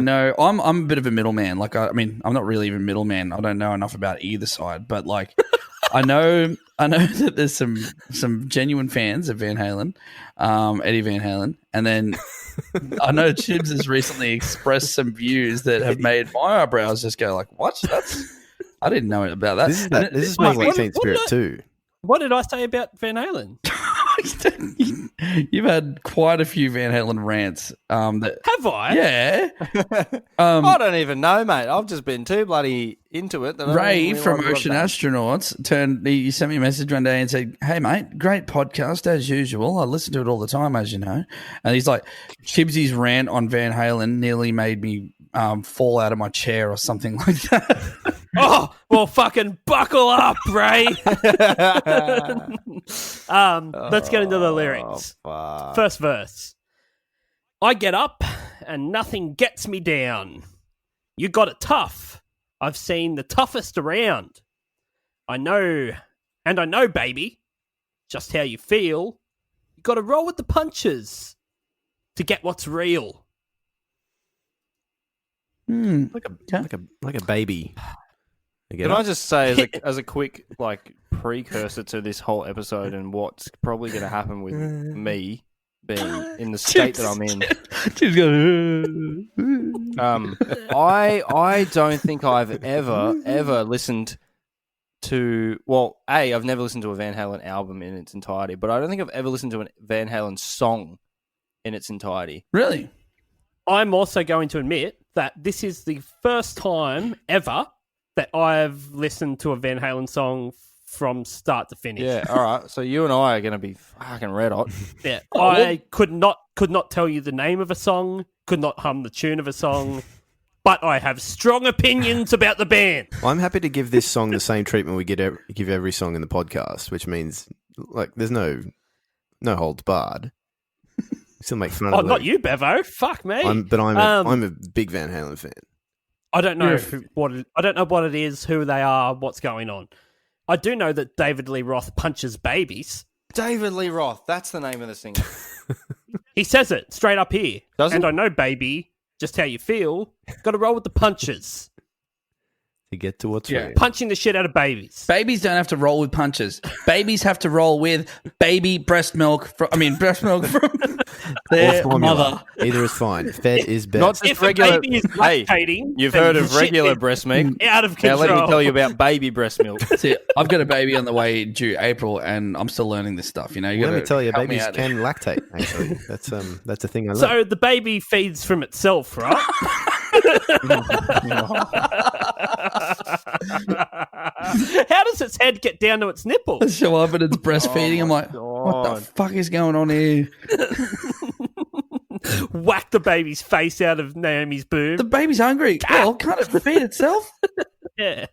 No, I'm a bit of a middleman. Like, I mean, I'm not really even middleman. I don't know enough about either side, but like, I know that there's some genuine fans of Van Halen, Eddie Van Halen, and then I know Chibs has recently expressed some views that have made my eyebrows just go like, "What? I didn't know about that." This is making like Teen Spirit too. What did I say about Van Halen? You've had quite a few Van Halen rants. Have I? Yeah. I don't even know, mate. I've just been too bloody into it. That Ray from Ocean Astronauts he sent me a message one day and said, "Hey, mate, great podcast as usual. I listen to it all the time, as you know." And he's like, Chibsy's rant on Van Halen nearly made me fall out of my chair or something like that. Oh, well, fucking buckle up, Ray. Let's get into the lyrics. First verse. I get up and nothing gets me down. You got it tough. I've seen the toughest around. I know, baby, just how you feel. You got to roll with the punches to get what's real. Like a baby. Can I just say, as a quick like precursor to this whole episode and what's probably going to happen with me being in the state that I'm in? I don't think I've ever listened to. Well, I've never listened to a Van Halen album in its entirety, but I don't think I've ever listened to a Van Halen song in its entirety. Really? I'm also going to admit that this is the first time ever that I've listened to a Van Halen song from start to finish. Yeah, all right. So you and I are going to be fucking red hot. Yeah, I could not tell you the name of a song, could not hum the tune of a song, but I have strong opinions about the band. I'm happy to give this song the same treatment we give every song in the podcast, which means like there's no holds barred. Still make fun of it. Not you, Bevo. Fuck me. I'm a big Van Halen fan. I don't know what it is, who they are, what's going on. I do know that David Lee Roth punches babies. David Lee Roth, that's the name of the singer. He says it straight up here. Does and he? I know, baby, just how you feel. Got to roll with the punches. To get to what's real. Punching the shit out of babies. Babies don't have to roll with punches. Babies have to roll with baby breast milk from their mother. Either is fine. Fed is best. Not just If regular. a baby is lactating, You've then heard of shit regular is breast milk. out of Now control. let me tell you about baby breast milk. See, I've got a baby on the way due April, and I'm still learning this stuff. You know, Let me tell you, help me babies out can lactate. Actually, that's a thing I love. So the baby feeds from itself, right? How does its head get down to its nipples? show up and it's breastfeeding. I'm like, what the fuck is going on here? Whack the baby's face out of Naomi's boob. The baby's hungry. Well, can't it feed itself? Yeah.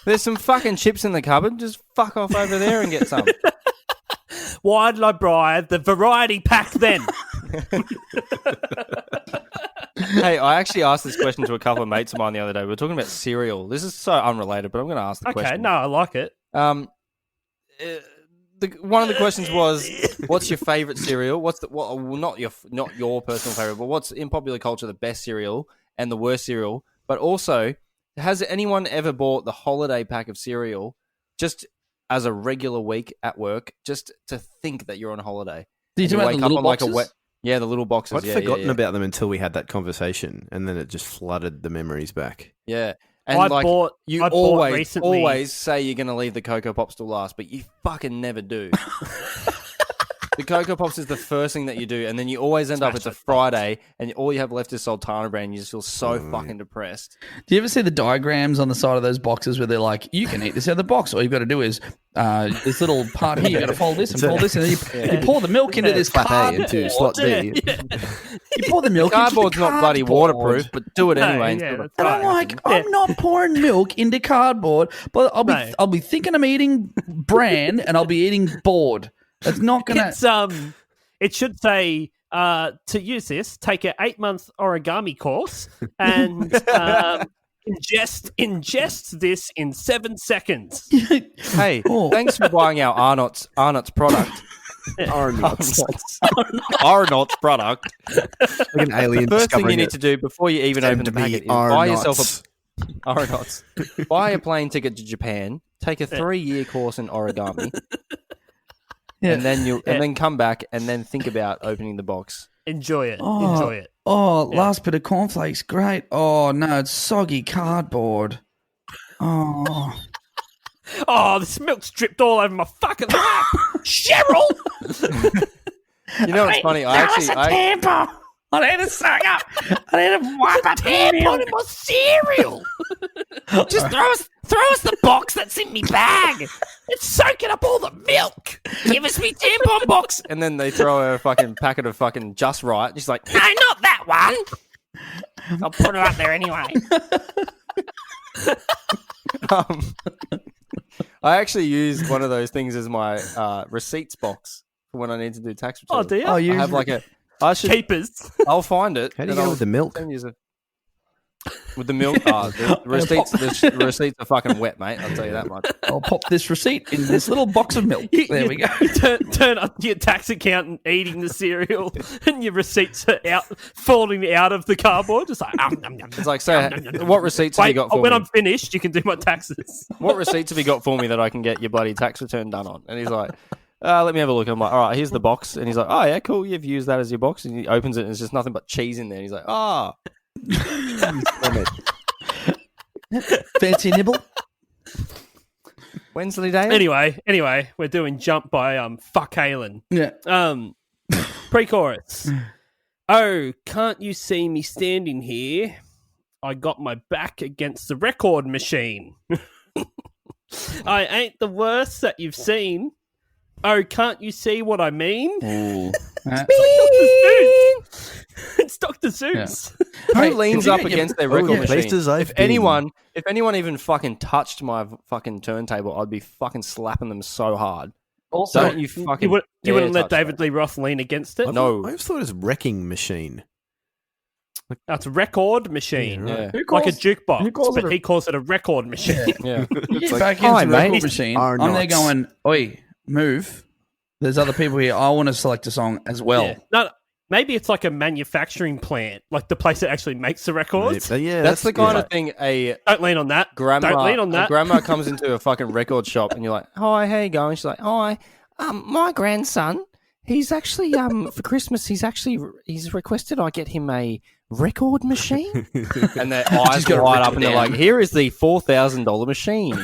There's some fucking chips in the cupboard. Just fuck off over there and get some. Why did I buy the variety pack then? Hey, I actually asked this question to a couple of mates of mine the other day. We were talking about cereal. This is so unrelated, but I'm going to ask the question. Okay, no, I like it. One of the questions was, "What's your favorite cereal? Not your personal favorite, but what's in popular culture the best cereal and the worst cereal? But also, has anyone ever bought the holiday pack of cereal just as a regular week at work, just to think that you're on holiday? Did you wake up on boxes? Yeah, the little boxes. I'd forgotten about them until we had that conversation, and then it just flooded the memories back. Yeah. And I bought recently. always say you're going to leave the Cocoa Pops till last, but you fucking never do. The Cocoa Pops is the first thing that you do, and then you always end up, it's a Friday, and all you have left is Sultana brand, and you just feel so fucking depressed. Do you ever see the diagrams on the side of those boxes where they're like, you can eat this out of the box, all you've got to do is this little part here, you've got to fold this and fold this, and then you pour the milk into this Slot A cardboard. into slot B. You pour the milk Cardboard's into the not bloody cardboard. waterproof, but do it anyway. yeah, instead of- And I'm like, I'm not pouring milk into cardboard, but I'll be thinking I'm eating bran and I'll be eating board. It's not gonna. It's it should say to use this, take an 8-month origami course and ingest this in 7 seconds. Hey, thanks for buying our Arnott's product. Arnott's. Arnott's product. Like an alien. First thing you discovering need it. to do before you even Them open to the be packet is buy yourself Arnott's. Arnott's. Buy a plane ticket to Japan. Take a 3-year course in origami, and then come back and then think about opening the box. Enjoy it. Oh. Enjoy it. Oh, last bit of cornflakes, great. Oh no, it's soggy cardboard. Oh, Oh, this milk's dripped all over my fucking lap. Cheryl! You know what's funny? I tampon. I need to suck up. I need to wipe up Tampon in my cereal. Just throw us the box that's in me bag. It's soaking up all the milk. Give us me tampon box. and then they throw her a fucking packet of fucking Just Right. She's like, No, not that one. I'll put her up there anyway. I actually use one of those things as my receipts box for when I need to do tax return. Oh, do you? Oh, I you have like I should. Keepers. I'll find it. How do you and go I'll with the milk? send you with the milk. The receipts. The receipts are fucking wet, mate. I'll tell you that much. I'll pop this receipt in this little box of milk. There we go. You turn up your tax accountant eating the cereal, and your receipts are falling out of the cardboard. Just like, nom, nom. It's like, so what receipts have you got for when me? I'm finished, you can do my taxes. What receipts have you got for me that I can get your bloody tax return done on? And he's like, let me have a look. I'm like, all right, here's the box. And he's like, oh, yeah, cool. You've used that as your box. And he opens it, and there's just nothing but cheese in there. And he's like, oh. Fancy nibble. Wednesday day? Anyway, we're doing Jump by Fuck Halen. Yeah. Pre-chorus. Oh, can't you see me standing here? I got my back against the record machine. I ain't the worst that you've seen. Oh, can't you see what I mean? Ooh. It's Dr. Seuss. Who leans up against their record machine? places I've If been. anyone even fucking touched my fucking turntable, I'd be fucking slapping them so hard. Also, Don't you fucking You wouldn't let touch David that. Lee Roth lean against it? No. I always thought it was wrecking machine. That's a record machine. Yeah. Like a jukebox, who calls but it a- he calls it a record machine. Yeah. you get like, back "Hi, into the mate." record machine. Are I'm there not. going, oi, move. There's other people here. I want to select a song as well. Yeah. No, maybe it's like a manufacturing plant, like the place that actually makes the records. Yeah, That's the kind of thing Don't lean on that. grandma, Don't lean on that. a grandma comes into a fucking record shop and you're like, hi, how you going? She's like, hi, my grandson, he's actually, for Christmas, he's requested I get him a record machine. And their eyes gotta light rip up it and they're down. like, here is the $4,000 machine.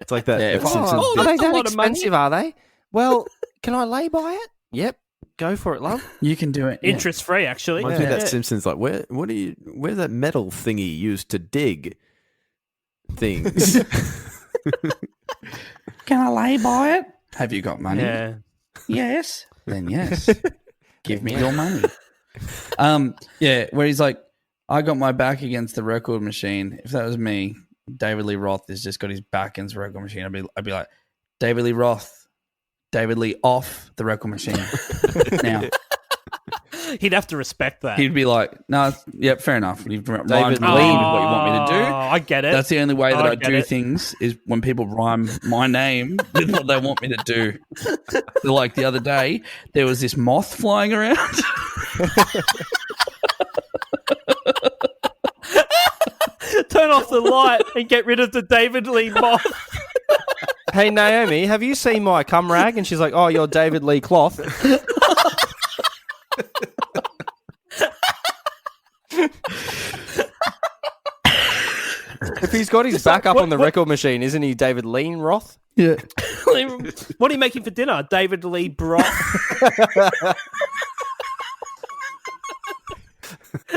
It's like that. Yeah, that if I- Simpsons Oh, bit. Are they that's a that lot of money. expensive, are they? Well, can I lay by it? Yep. Go for it, love. You can do it. Yeah. Interest free, actually. Reminds me of Yeah. that Simpsons, like, where's that metal thingy used to dig things? Can I lay by it? Have you got money? Yeah. Yes. Then yes. Give me your money. Yeah, where he's like, I got my back against the record machine. If that was me, David Lee Roth has just got his back against the record machine. I'd be like, David Lee Roth, David Lee off the record machine. Now He'd have to respect that. he'd be like, no, yeah, fair enough. You've rhymed David me Lee. with what you want me to do. Oh, I get it. That's the only way that I get do it. things is when people rhyme my name with what they want me to do. So like the other day, there was this moth flying around. Turn off the light and get rid of the David Lee moth. Hey, Naomi, have you seen my cum rag? And she's like, oh, you're David Lee Cloth. If he's got his back up on the record machine, isn't he David Lean Roth? Yeah. What are you making for dinner? David Lee broth.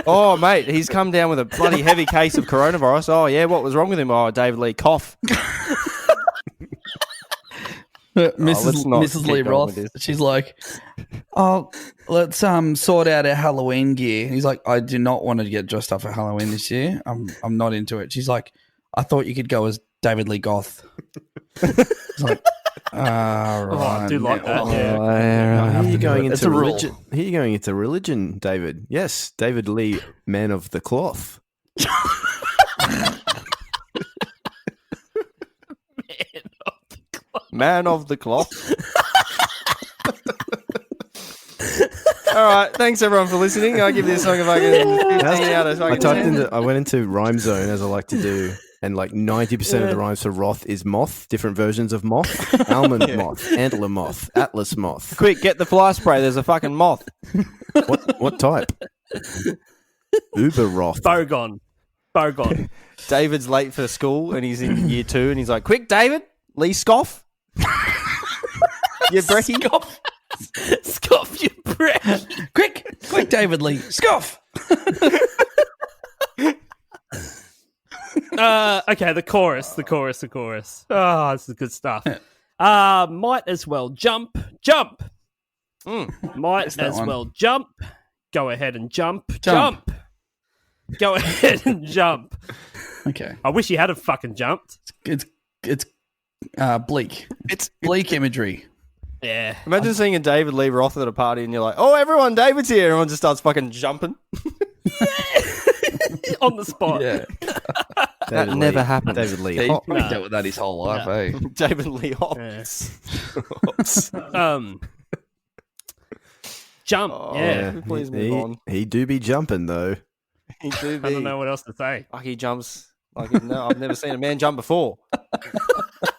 Oh, mate, he's come down with a bloody heavy case of coronavirus. Oh, yeah, what was wrong with him? Oh, David Lee cough. let's not Mrs. Lee keep going Roth, with this. she's like, oh, let's sort out our Halloween gear. He's like, I do not want to get dressed up for Halloween this year. I'm not into it. She's like, I thought you could go as David Lee Goth. It's like, right. Oh, I do like that. Oh, Yeah. Here you're going It's into a rule. religion. Here you're going into religion, David. Yes, David Lee, man of the cloth. Man of the cloth. right. Thanks everyone for listening. I give this song a fucking 15 out of fucking 10. I went into Rhyme Zone as I like to do, and like 90% of the rhymes for Roth is moth, different versions of moth, almond moth, antler moth, atlas moth. Quick, get the fly spray. There's a fucking moth. What type? Uber Roth. Bogon. David's late for school and he's in year 2 and he's like, quick, David, Lee Scoff. You brekkie. Scoff, you brekkie. Quick, David Lee. Scoff. Okay, the chorus. Oh, this is good stuff. Might as well jump. Might as well jump. Go ahead and jump. Go ahead and jump. Okay. I wish he had have fucking jumped. It's bleak. It's bleak imagery. Yeah. Imagine seeing a David Lee Roth at a party and you're like, oh, everyone, David's here. Everyone just starts fucking jumping. On the spot. Yeah. That never happened. David Lee. He's probably dealt with that his whole life, eh? David Lee Hobbs. Jump. Oh, yeah. Please move on. He do be jumping though. He do be. I don't know what else to say. Like he jumps. I've never seen a man jump before.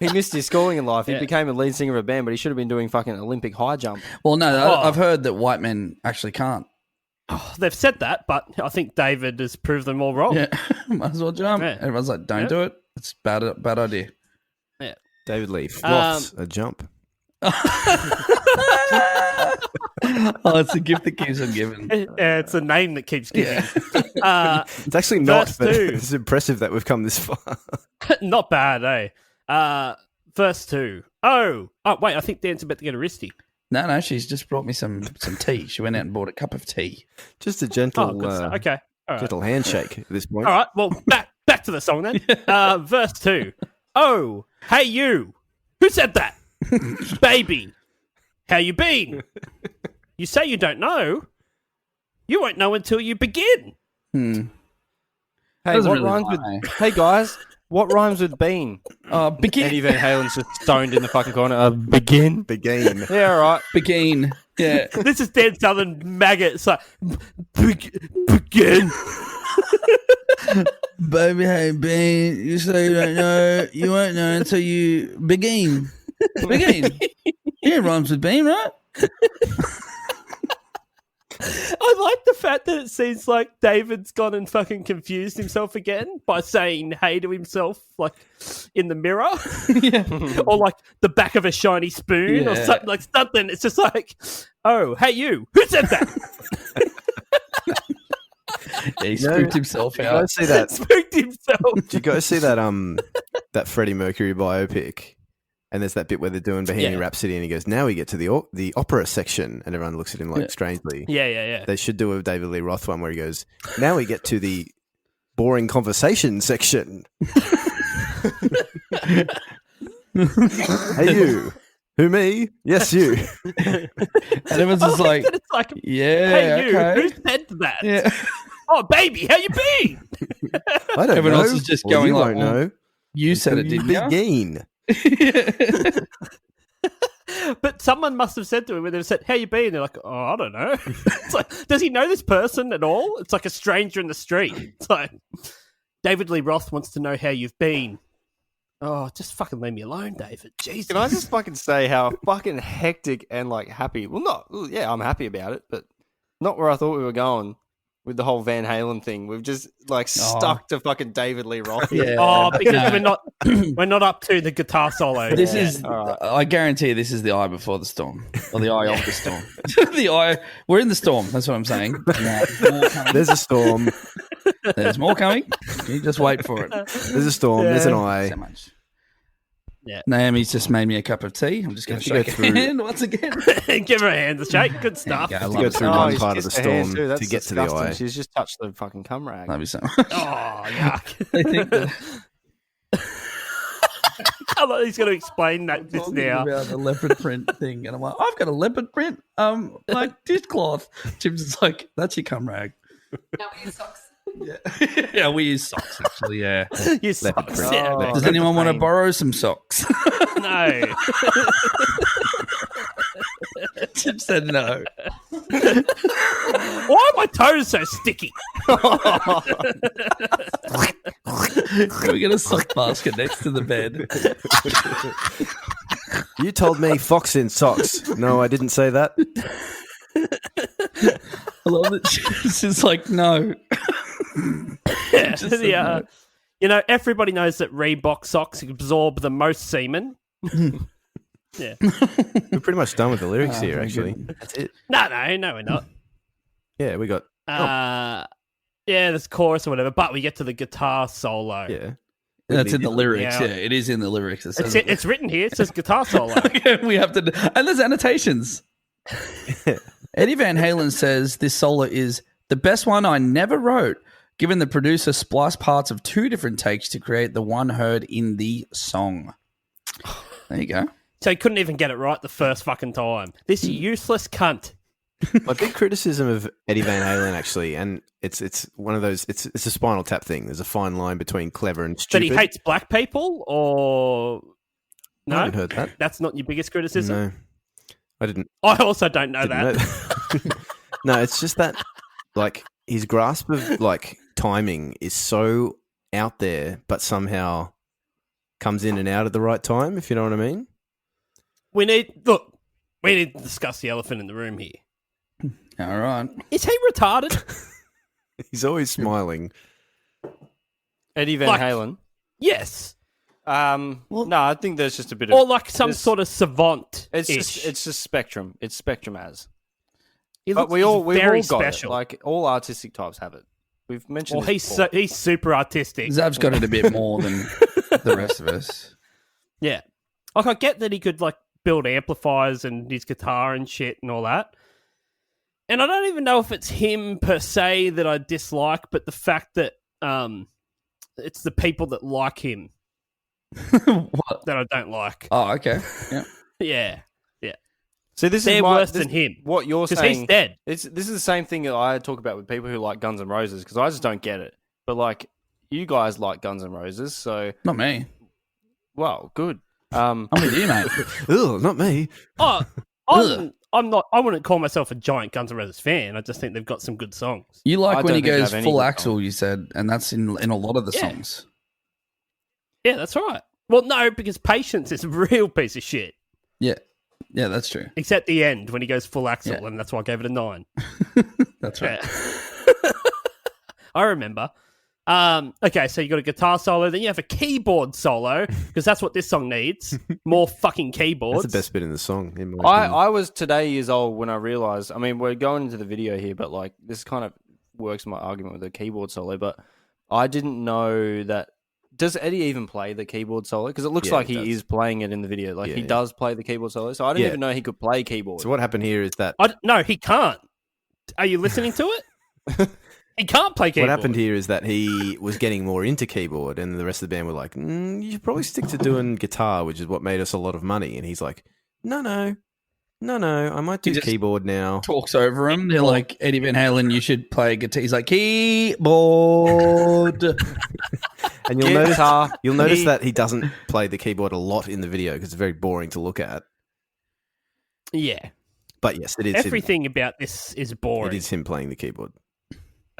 He missed his schooling in life. He became a lead singer of a band, but he should have been doing fucking Olympic high jump. Well, no, I've heard that white men actually can't. Oh, they've said that, but I think David has proved them all wrong. Yeah, might as well jump. Yeah. Everyone's like, don't do it. It's bad idea. Yeah. David Lee. Roth's a jump. Oh, it's a gift that keeps on giving. Yeah, it's a name that keeps giving. It's actually not, verse but 2. it's impressive that we've come this far. Not bad, eh? Verse 2. Oh, wait, I think Dan's about to get a wristy. No, she's just brought me some tea. She went out and bought a cup of tea. Just a gentle, Good stuff. Okay. All right. gentle handshake at this point. All right, well, back to the song then. Verse 2. Oh, hey you. Who said that? Baby, how you been? You say you don't know. You won't know until you begin. Hey, Doesn't what really rhymes lie. with... Hey, guys, what rhymes with bean? Begin. Eddie Van Halen's just stoned in the fucking corner. Begin? Begin. Yeah, all right. Begin. Yeah. This is Dan Southern maggot. It's like, begin. Baby, hey, Ben, you say you don't know. You won't know until you begin. Begin. Yeah, rhymes with bean, right? I like the fact that it seems like David's gone and fucking confused himself again by saying hey to himself, like in the mirror, or like the back of a shiny spoon, or something like something. It's just like, oh, hey you, who said that? Yeah, he spooked himself out. You guys see that? Spooked himself. Did you guys see that? That Freddie Mercury biopic. And there's that bit where they're doing Bohemian Rhapsody, and he goes, "Now we get to the opera section," and everyone looks at him like strangely. Yeah. They should do a David Lee Roth one where he goes, "Now we get to the boring conversation section." Hey you, who me? Yes you. And everyone's just like, it's like, yeah, hey you, okay. who said that? Yeah. Oh baby, how you been? I don't Everyone know. else is just Well, going you like, won't know. You said it, didn't you? Begin. But someone must have said to him when they said, how you been? They're like, oh, I don't know. It's like, does he know this person at all? It's like a stranger in the street. It's like, David Lee Roth wants to know how you've been. Oh, just fucking leave me alone, David. Jesus. Can I just fucking say how fucking hectic and like happy? Well, I'm happy about it, but not where I thought we were going with the whole Van Halen thing. We've just like stuck to fucking David Lee Roth. Yeah. Oh, because we're not up to the guitar solo. This is, I guarantee this is the eye before the storm, or the eye of the storm. We're in the storm. That's what I'm saying. There's a storm. There's more coming. You just wait for it. There's a storm. There's an eye. So much. Yeah. Naomi's just made me a cup of tea. I'm just going to shake her hand once again. Give her a hand to shake. Good stuff. Go. To go through one part of the kissed her hand storm too. That's to get disgusting. to the eye. She's just touched the fucking cum rag. Love you so much. Oh, yuck. I think that He's going to explain that just talking now. about the leopard print thing, and I'm like, I've got a leopard print, like dishcloth. Jim's just like, that's your cum rag. Now we use socks. Yeah, yeah, we use socks actually. Yeah. You socks. Yeah, Oh. Does anyone want to borrow some socks? no. Jim said no. Why are my toes so sticky? Can we get a sock basket next to the bed? You told me fox in socks. No, I didn't say that. I love that she's just like, no. Just Yeah. You know, everybody knows that Reebok socks absorb the most semen. Yeah. We're pretty much done with the lyrics here, actually. That's it. No, we're not. Yeah, we got... Yeah, there's chorus or whatever, but we get to the guitar solo. Yeah. That's in the lyrics. Yeah. Yeah, it is in the lyrics. It's written here. It says guitar solo. We have to, and there's annotations. Eddie Van Halen says this solo is the best one I never wrote, given the producer spliced parts of 2 different takes to create the one heard in the song. There you go. So he couldn't even get it right the first fucking time. This useless cunt. My big criticism of Eddie Van Halen, actually, and it's one of those, it's a Spinal Tap thing. There's a fine line between clever and That stupid. he hates black people, or no? I haven't heard that. That's not your biggest criticism? No, I didn't. I also don't know Didn't that. know that. No, it's just that, like, his grasp of, like, timing is so out there, but somehow comes in and out at the right time, if you know what I mean. We need to discuss the elephant in the room here. All right. Is he retarded? He's always smiling. Eddie Van Halen. Yes. No, I think there's just a bit of... Or like some sort of savant. It's just spectrum. It's spectrum as. He But looks we've all got special. it. Like, all artistic types have it. We've mentioned Well, this before. he's super artistic. Zab's got it a bit more than the rest of us. Yeah. Like, I get that he could, like, build amplifiers and his guitar and shit and all that. And I don't even know if it's him per se that I dislike, but the fact that it's the people that like him What? that I don't like. Oh, okay. Yeah. Yeah. See, this They're is worse than him. What you're Because saying... he's dead. This is the same thing that I talk about with people who like Guns N' Roses, because I just don't get it. But, like, you guys like Guns N' Roses, so... Not me. Well, good. I'm with you, mate. Ugh, not me. Oh, I'm not. I wouldn't call myself a giant Guns N' Roses fan. I just think they've got some good songs. You like I when he don't think they goes have any full good axle, songs. you said, and that's in a lot of the Yeah. songs. Yeah, that's right. Well, no, because Patience is a real piece of shit. Yeah. Yeah, that's true. Except the end when he goes full axle, Yeah. and that's why I gave it a 9. That's right. Yeah. I remember. Okay, so you got a guitar solo, then you have a keyboard solo, because that's what this song needs. More fucking keyboards. That's the best bit in the song. In my opinion. I was today years old when I realized... I mean, we're going into the video here, but, like, this kind of works my argument with the keyboard solo, but I didn't know that... Does Eddie even play the keyboard solo? Because it looks like he he does. is playing it in the video. Like, Yeah, he yeah. does play the keyboard solo, so I didn't Yeah. even know he could play keyboard. So what happened here is that... No, he can't. Are you listening to it? He can't play keyboard. What happened here is that he was getting more into keyboard, and the rest of the band were like, you should probably stick to doing guitar, which is what made us a lot of money. And he's like, no, I might do He just keyboard now. Talks over him. They're like, Eddie Van Halen, you should play guitar. He's like, keyboard. And you'll notice that he doesn't play the keyboard a lot in the video because it's very boring to look at. Yeah. But yes, it is Everything about this is boring. It is him playing the keyboard.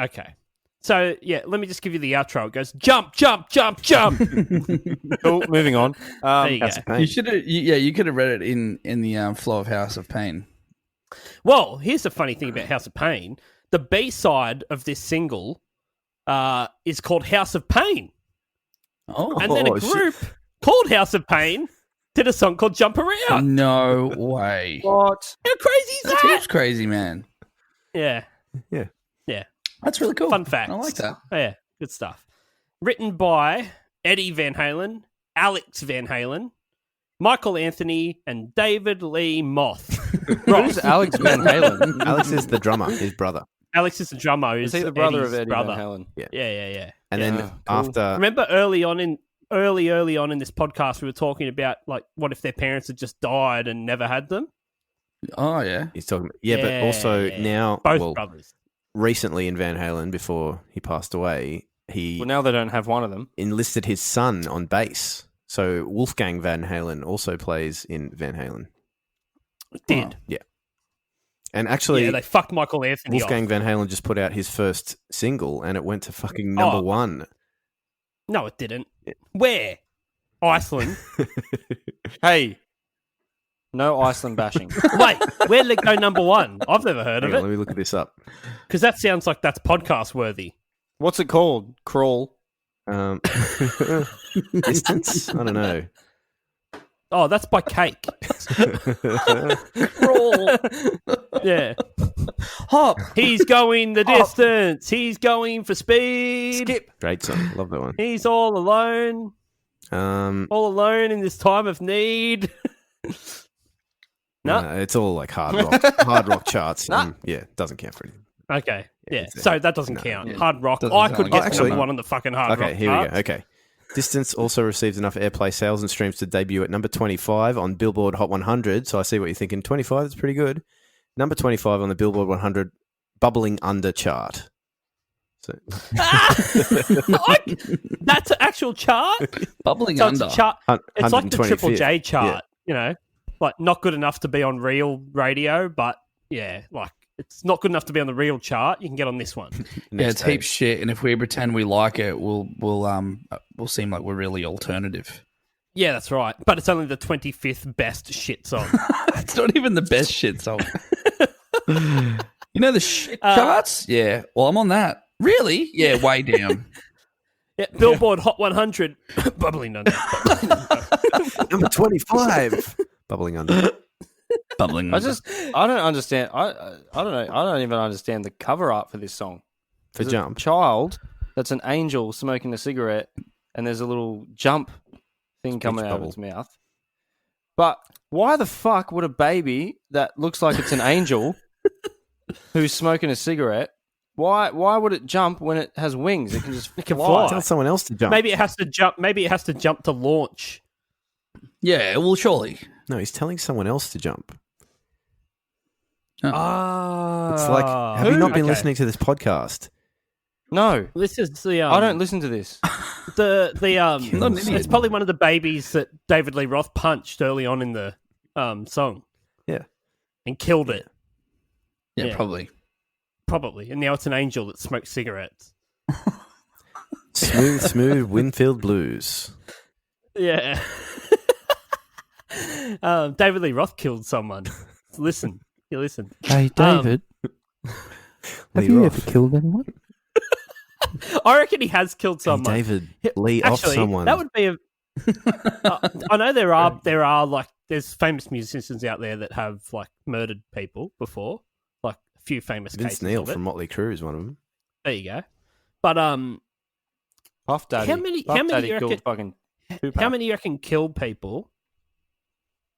Okay. So, yeah, let me just give you the outro. It goes, jump, jump, jump, jump. Cool, moving on. There you go. That's the pain. You should have. You could have read it in the flow of House of Pain. Well, here's the funny thing about House of Pain. The B-side of this single is called House of Pain. Oh, And then a shit. group called House of Pain did a song called Jump Around. no way. What? How crazy is That's that? heaps crazy, man. Yeah. Yeah. Yeah. That's really cool. Fun fact. I like that. Oh, yeah. Good stuff. Written by Eddie Van Halen, Alex Van Halen, Michael Anthony, and David Lee Moth. Who's Alex Van Halen? Alex is the drummer, his brother. Alex is the drummer. Is Who's he the brother Eddie's of Eddie brother. Van Halen? Yeah. And Yeah, then cool. after... Remember early on in this podcast, we were talking about, like, what if their parents had just died and never had them? Oh yeah. He's talking... Yeah, but also now... Both brothers. Recently in Van Halen, before he passed away, he Well, now they don't have one of them. enlisted his son on bass. So Wolfgang Van Halen also plays in Van Halen. Did. Yeah. And actually, Yeah, they fucked Michael Anthony Wolfgang off. Van Halen just put out his first single, and it went to fucking number one. No, it didn't. Where? Iceland. Hey, no Iceland bashing. Wait, where did it go number one? I've never heard of Hang on, it. let me look at this up. Because that sounds like that's podcast worthy. What's it called? Crawl. Distance? I don't know. Oh, that's by Cake. Crawl. Yeah. Hop. He's going the distance. He's going for speed. Skip. Great song. Love that one. He's all alone. All alone in this time of need. No. It's all like hard rock charts. Yeah, doesn't count for anything. Okay. Yeah. it's- So that doesn't no. count. Yeah. Hard rock. Doesn't I sound could like get it. number Actually- one on the fucking hard rock. Okay, here we charts. go. Okay. Distance also received enough airplay, sales, and streams to debut at number 25 on Billboard Hot 100. So I see what you're thinking. 25, that's pretty good. Number 25 on the Billboard 100 Bubbling Under chart. So That's an actual chart. Bubbling So it's under. a chart. It's like the Triple 125th. J chart. Yeah. You know, like not good enough to be on real radio, but yeah, like it's not good enough to be on the real chart. You can get on this one. Yeah, it's heaps shit, and if we pretend we like it, we'll seem like we're really alternative. Yeah, that's right. But it's only the 25th best shit song. It's not even the best shit song. You know the shit charts? Yeah. Well, I'm on that. Really? Yeah, way down. Yeah, Billboard Hot 100, bubbling under. Number 25 Bubbling Under. Bubbling I under. don't understand. I don't know. I don't even understand the cover art for this song. For There's Jump. a child that's an angel smoking a cigarette, and there's a little jump thing coming out bubble. of its mouth. But why the fuck would a baby that looks like it's an angel who's smoking a cigarette? Why would it jump when it has wings? It can just fly. Tell someone else to jump. Maybe it has to jump. Maybe it has to jump to launch. Yeah, well, surely. No, he's telling someone else to jump. Ah, It's like, have you not been Okay. listening to this podcast? No, This is the. I don't listen to this. The Not an idiot. It's probably one of the babies that David Lee Roth punched early on in the song. Yeah. And killed it. Yeah, Yeah. probably. Probably. And now it's an angel that smokes cigarettes. Smooth Winfield Blues. Yeah. David Lee Roth killed someone. Listen. You listen. Hey, David. Have you ever killed anyone? I reckon he has killed Hey, someone. David, Lee off Actually, someone. that would be a. I know there are like there's famous musicians out there that have like murdered people before, like a few famous Vince cases Neil of it. from Motley Crue is one of them. There you go. But Puff Daddy. How many- Puff how many Daddy you killed reckon- fucking Tupac. how many you reckon killed people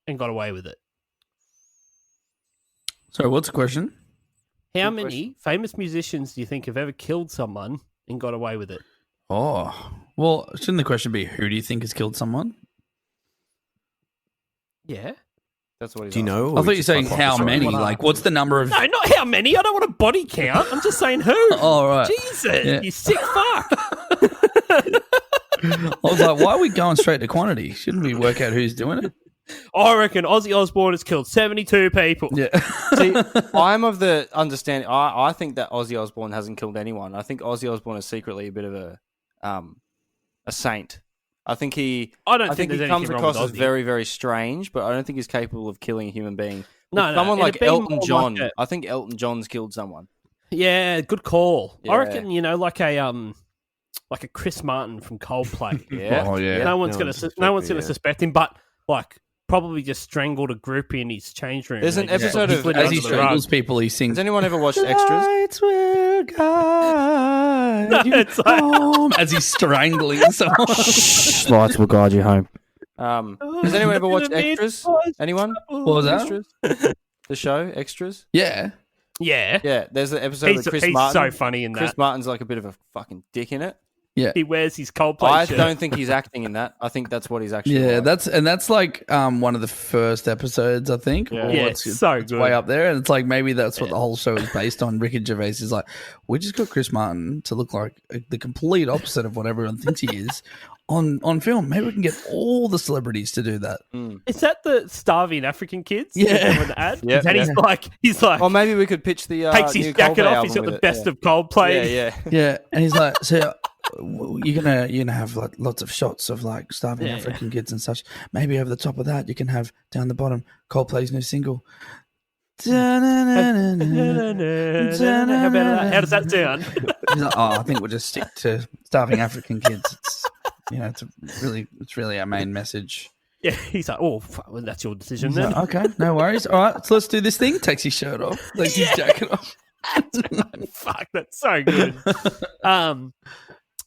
and got away with it? Sorry, what's the question? How Good many famous musicians do you think have ever killed someone and got away with it? Oh, well, shouldn't the question be who do you think has killed someone? Yeah. That's what he's Do you know? I thought you were saying how many. Like, what's the number of? No, not how many. I don't want a body count. I'm just saying who. Oh, right. Jesus, Yeah. you sick fuck. I was like, why are we going straight to quantity? Shouldn't we work out who's doing it? I reckon Ozzy Osbourne has killed 72 people. Yeah. See, I'm of the understanding. I think that Ozzy Osbourne hasn't killed anyone. I think Ozzy Osbourne is secretly a bit of a saint. I think he. I don't I think think there's he comes anything wrong across with as Ozzy. very, very strange, but I don't think he's capable of killing a human being. No, Someone it'd like be Elton more John. like I think Elton John's killed someone. Yeah, good call. Yeah. I reckon like a Chris Martin from Coldplay. Yeah. Oh, yeah. No one's gonna suspect suspect him, but like probably just strangled a groupie in his change room. There's and an they just episode of- slid it As he under the rug. strangles people, he sings. Has anyone ever watched Extras? Lights will guide No, you it's like- home. As he's strangling someone. Lights will guide you home. Has anyone ever watched Extras? Anyone? What was that? Extras? The show Extras? Yeah. Yeah, Yeah, there's an episode he's with Chris he's Martin. so funny in Chris that. Martin's like a bit of a fucking dick in it. He wears his Coldplay I shirt. don't think he's acting in that. I think that's what he's actually Yeah, like. that's like one of the first episodes, I think. Yeah. Or Yeah, it's so good. way up there, and it's like maybe that's what the whole show is based on. Ricky Gervais is like, we just got Chris Martin to look like the complete opposite of what everyone thinks he is on film. Maybe we can get all the celebrities to do that. Is that the starving African kids? Yeah. An ad? Yep, And he's like, Or maybe we could pitch the takes new his jacket Coldplay off. He's got album the with best it. of Coldplay. Yeah. Yeah, and he's like, so you're gonna have like lots of shots of like starving African kids and such. Maybe over the top of that, you can have down the bottom Coldplay's new single. How about that? How does that sound? He's like, I think we'll just stick to starving African kids. It's really our main message. Yeah, he's like, oh, fuck, well, that's your decision He's then. like, okay, no worries. All right, so let's do this thing. Takes his shirt off, takes his jacket off. Fuck, that's so good.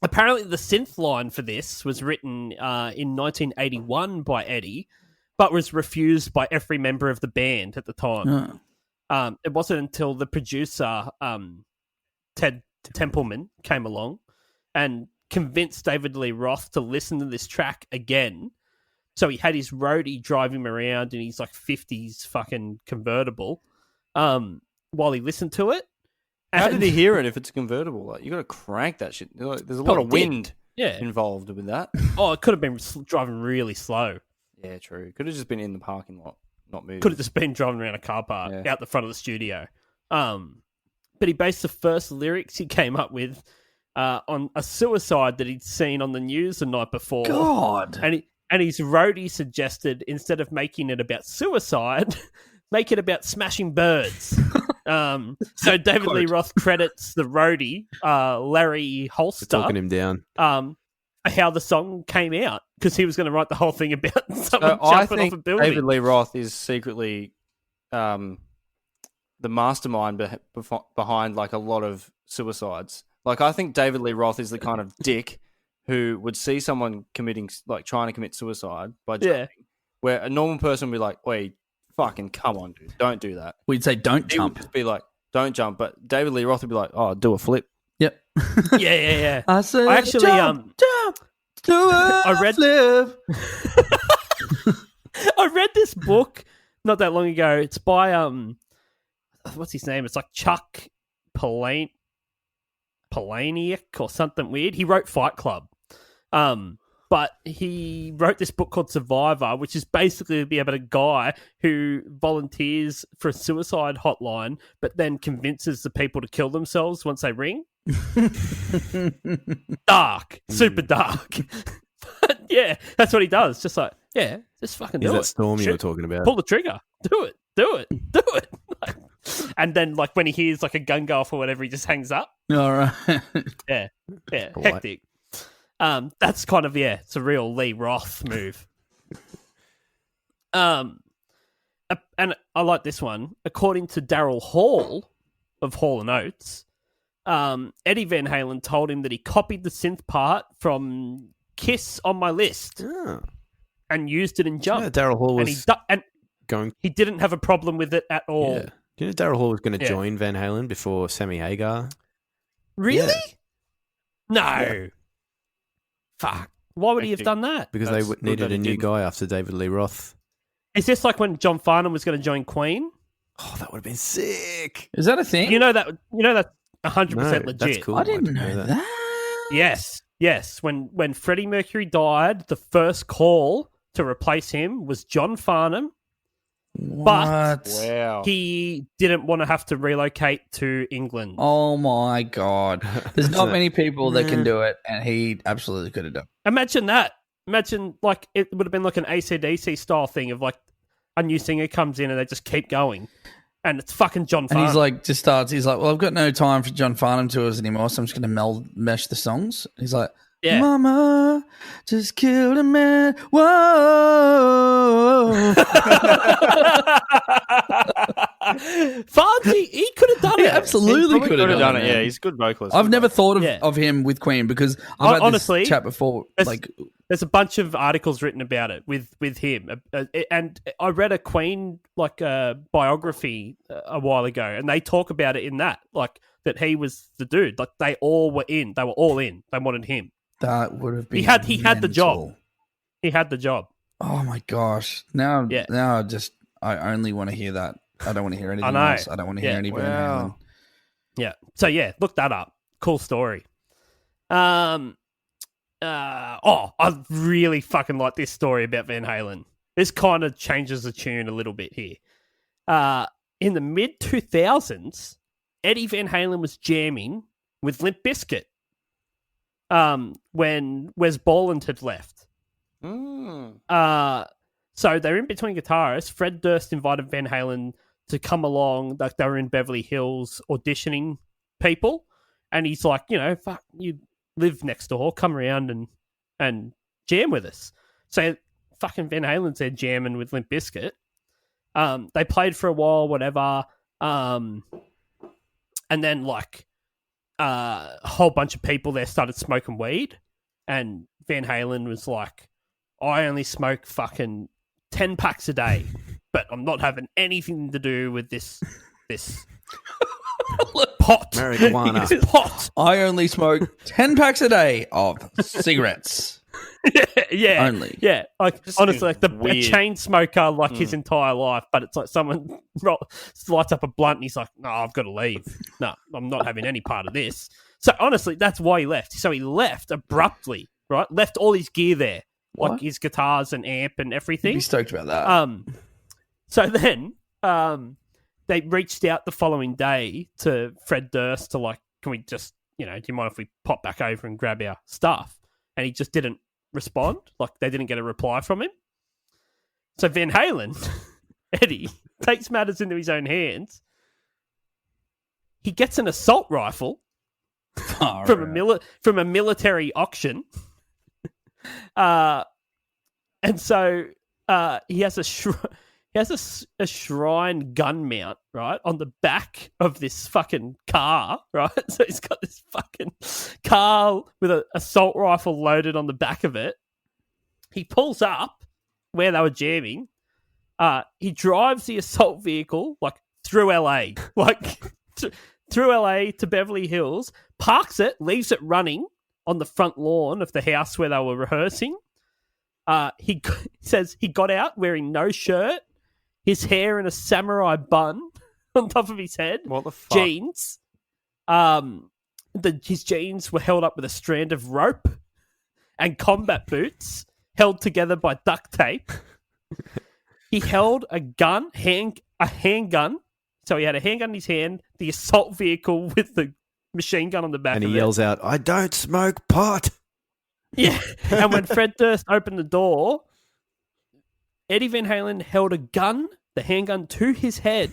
Apparently, the synth line for this was written in 1981 by Eddie, but was refused by every member of the band at the time. It wasn't until the producer, Ted Templeman, came along and convinced David Lee Roth to listen to this track again. So he had his roadie drive him around in his like 50s fucking convertible while he listened to it. How did he hear it if it's convertible? Like, you got to crank that shit. There's a lot of wind involved with that. Oh, it could have been driving really slow. Yeah, true. Could have just been in the parking lot, not moving. Could have just been driving around a car park out the front of the studio. But he based the first lyrics he came up with on a suicide that he'd seen on the news the night before. God. And his roadie suggested, instead of making it about suicide, make it about smashing birds. So David Lee Roth credits the roadie, Larry Holster, talking him down. How the song came out, because he was going to write the whole thing about someone jumping off a building. David Lee Roth is secretly the mastermind behind like a lot of suicides. Like, I think David Lee Roth is the kind of dick who would see someone trying to commit suicide by jumping, where a normal person would be like, wait, fucking come on, dude, don't do that. We'd say don't He jump. would just be like, don't jump. But David Lee Roth would be like, oh, do a flip. Yep. Yeah. I said, I actually jump, do a flip. I read this book not that long ago. It's by what's his name? It's like Chuck Palahniuk or something weird. He wrote Fight Club. But he wrote this book called Survivor, which is basically about a guy who volunteers for a suicide hotline, but then convinces the people to kill themselves once they ring. Dark. Super dark. But yeah, that's what he does. Just like, just fucking do it. Is that Storm you were talking about? Pull the trigger. Do it. And then, like, when he hears like a gun go off or whatever, he just hangs up. All right. Yeah. Hectic. That's kind of, it's a real Lee Roth move. And I like this one. According to Daryl Hall of Hall & Oates, Eddie Van Halen told him that he copied the synth part from Kiss on My List and used it in Jump. Yeah, Daryl Hall was going. He didn't have a problem with it at all. Yeah. Do you know Daryl Hall was going to join Van Halen before Sammy Hagar? Really? Yeah. No. Yeah. Fuck. Why would he have done that? Because they needed a new guy after David Lee Roth. Is this like when John Farnham was going to join Queen? Oh, that would have been sick. Is that a thing? You know that's 100% legit. That's cool. I didn't know that. Yes. When Freddie Mercury died, the first call to replace him was John Farnham. What? But he didn't want to have to relocate to England. Oh my God. There's not many people that can do it, and he absolutely could have done it. Imagine that. Imagine, like, it would have been like an AC/DC style thing of, like, a new singer comes in and they just keep going. And it's fucking John Farnham. And he's like, well, I've got no time for John Farnham tours anymore, so I'm just going to mesh the songs. He's like, Mama just killed a man. Whoa. Fonzie, he could have done it. He absolutely could have done it. Yeah, he's a good vocalist. I've never thought of him with Queen because I've had this chat before. There's a bunch of articles written about it with him, and I read a Queen biography a while ago, and they talk about it in that that he was the dude. Like, they all were in. They were all in. They wanted him. That would have been. He had the job. He had the job. Oh my gosh! Now I only want to hear that. I don't want to hear anything else. I don't want to hear any Van Halen. Yeah. So look that up. Cool story. I really fucking like this story about Van Halen. This kind of changes the tune a little bit here. In the mid 2000s, Eddie Van Halen was jamming with Limp Bizkit. When Wes Borland had left. So they're in between guitarists. Fred Durst invited Van Halen to come along. Like they were in Beverly Hills auditioning people, and he's like, fuck, you live next door, come around and jam with us. So fucking Van Halen's there jamming with Limp Bizkit. They played for a while, whatever. And then like a whole bunch of people there started smoking weed, and Van Halen was like, I only smoke fucking 10 packs a day, but I'm not having anything to do with this pot. Marijuana. This pot. I only smoke 10 packs a day of cigarettes. Yeah. Only. Yeah. Like, Just honestly, like a weird. chain smoker, like his entire life, but it's like someone lights up a blunt and he's like, no, I've got to leave. No, I'm not having any part of this. So honestly, that's why he left. So he left abruptly, right? Left all his gear there, like What? his guitars and amp and everything. Be stoked about that. So then they reached out the following day to Fred Durst to like, can we just, do you mind if we pop back over and grab our stuff? And he just didn't respond. Like they didn't get a reply from him. So Van Halen, Eddie, takes matters into his own hands. He gets an assault rifle from a military auction. And so he has a shrine gun mount, right, on the back of this fucking car, right? So he's got this fucking car with an assault rifle loaded on the back of it. He pulls up where they were jamming. He drives the assault vehicle like through LA, through LA to Beverly Hills, parks it, leaves it running on the front lawn of the house where they were rehearsing. He says he got out wearing no shirt, his hair in a samurai bun on top of his head. What the fuck? Jeans. His jeans were held up with a strand of rope and combat boots held together by duct tape. He held a handgun. So he had a handgun in his hand, the assault vehicle with the machine gun on the back And of he it. yells out, I don't smoke pot. Yeah. And when Fred Durst opened the door, Eddie Van Halen held a gun, the handgun, to his head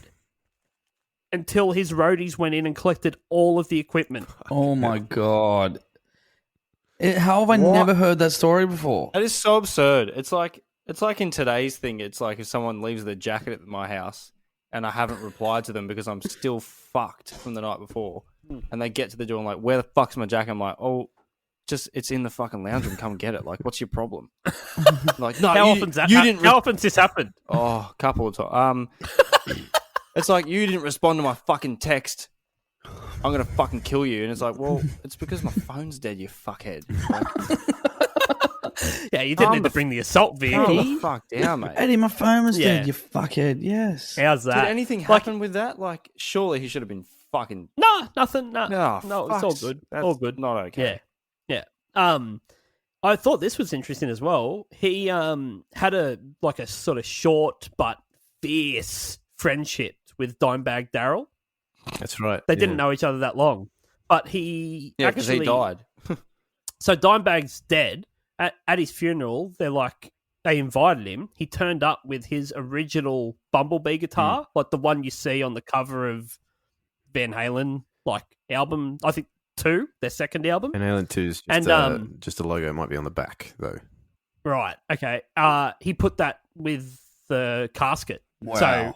until his roadies went in and collected all of the equipment. Oh my God. How have I never heard that story before? That is so absurd. It's like in today's thing, it's like if someone leaves their jacket at my house and I haven't replied to them because I'm still fucked from the night before, and they get to the door and like, where the fuck's my jacket? I'm like, oh, just it's in the fucking lounge room. Come get it. Like, what's your problem? Like, no, How often's this happened? Oh, a couple of times. It's like, you didn't respond to my fucking text. I'm gonna fucking kill you. And it's like, well, it's because my phone's dead, you fuckhead. Like, Yeah, you didn't need to bring the assault vehicle. calm the fuck down, mate. Eddie, my phone was Yeah. dead, you fuckhead. Yes. How's that? Did anything happen with that? Like, surely he should have been fucking. No, nothing. No, No, no, it's all good. That's All good. Not okay. Yeah. I thought this was interesting as well. He had a sort of short but fierce friendship with Dimebag Darrell. That's right. They didn't know each other that long, but he Yeah, because actually he died. So Dimebag's dead. At his funeral, they invited him. He turned up with his original Bumblebee guitar, like the one you see on the cover of Van Halen album. I think 2, their second album. Van Halen 2's just a logo. It might be on the back, though. Right. Okay. He put that with the casket. Wow. So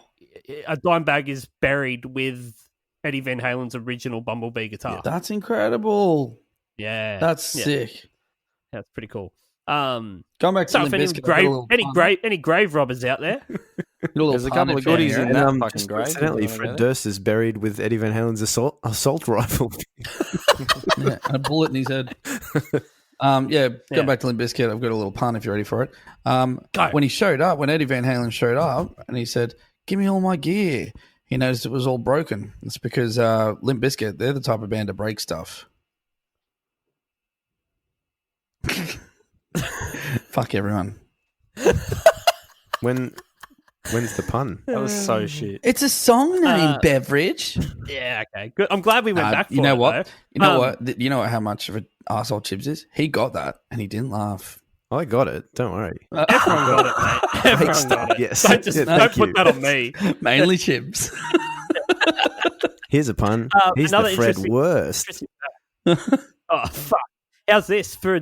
a Dimebag is buried with Eddie Van Halen's original Bumblebee guitar. That's incredible. Yeah. That's sick. That's pretty cool. Going back to So Limp if any grave robbers out there, There's a couple of goodies in that fucking just grave. coincidentally, Fred Durst is buried with Eddie Van Halen's assault rifle. Yeah, and a bullet in his head. Go back to Limp Bizkit. I've got a little pun if you're ready for it. Go. When Eddie Van Halen showed up and he said, "Give me all my gear," he noticed it was all broken. It's because Limp Bizkit, they're the type of band to break stuff. Fuck everyone. When's the pun? That was so shit. It's a song name, Beverage. Yeah, okay, good. I'm glad we went back for you know it, what? though. You know what? You know how much of an arsehole Chips is? He got that and he didn't laugh. I got it. Don't worry. Everyone got it, mate. Everyone got it. Yes. Don't, just, Yeah, don't thank put you. that on me. Mainly Chips. Here's a pun. He's another the Fred interesting- Worst. Oh, fuck. How's this? For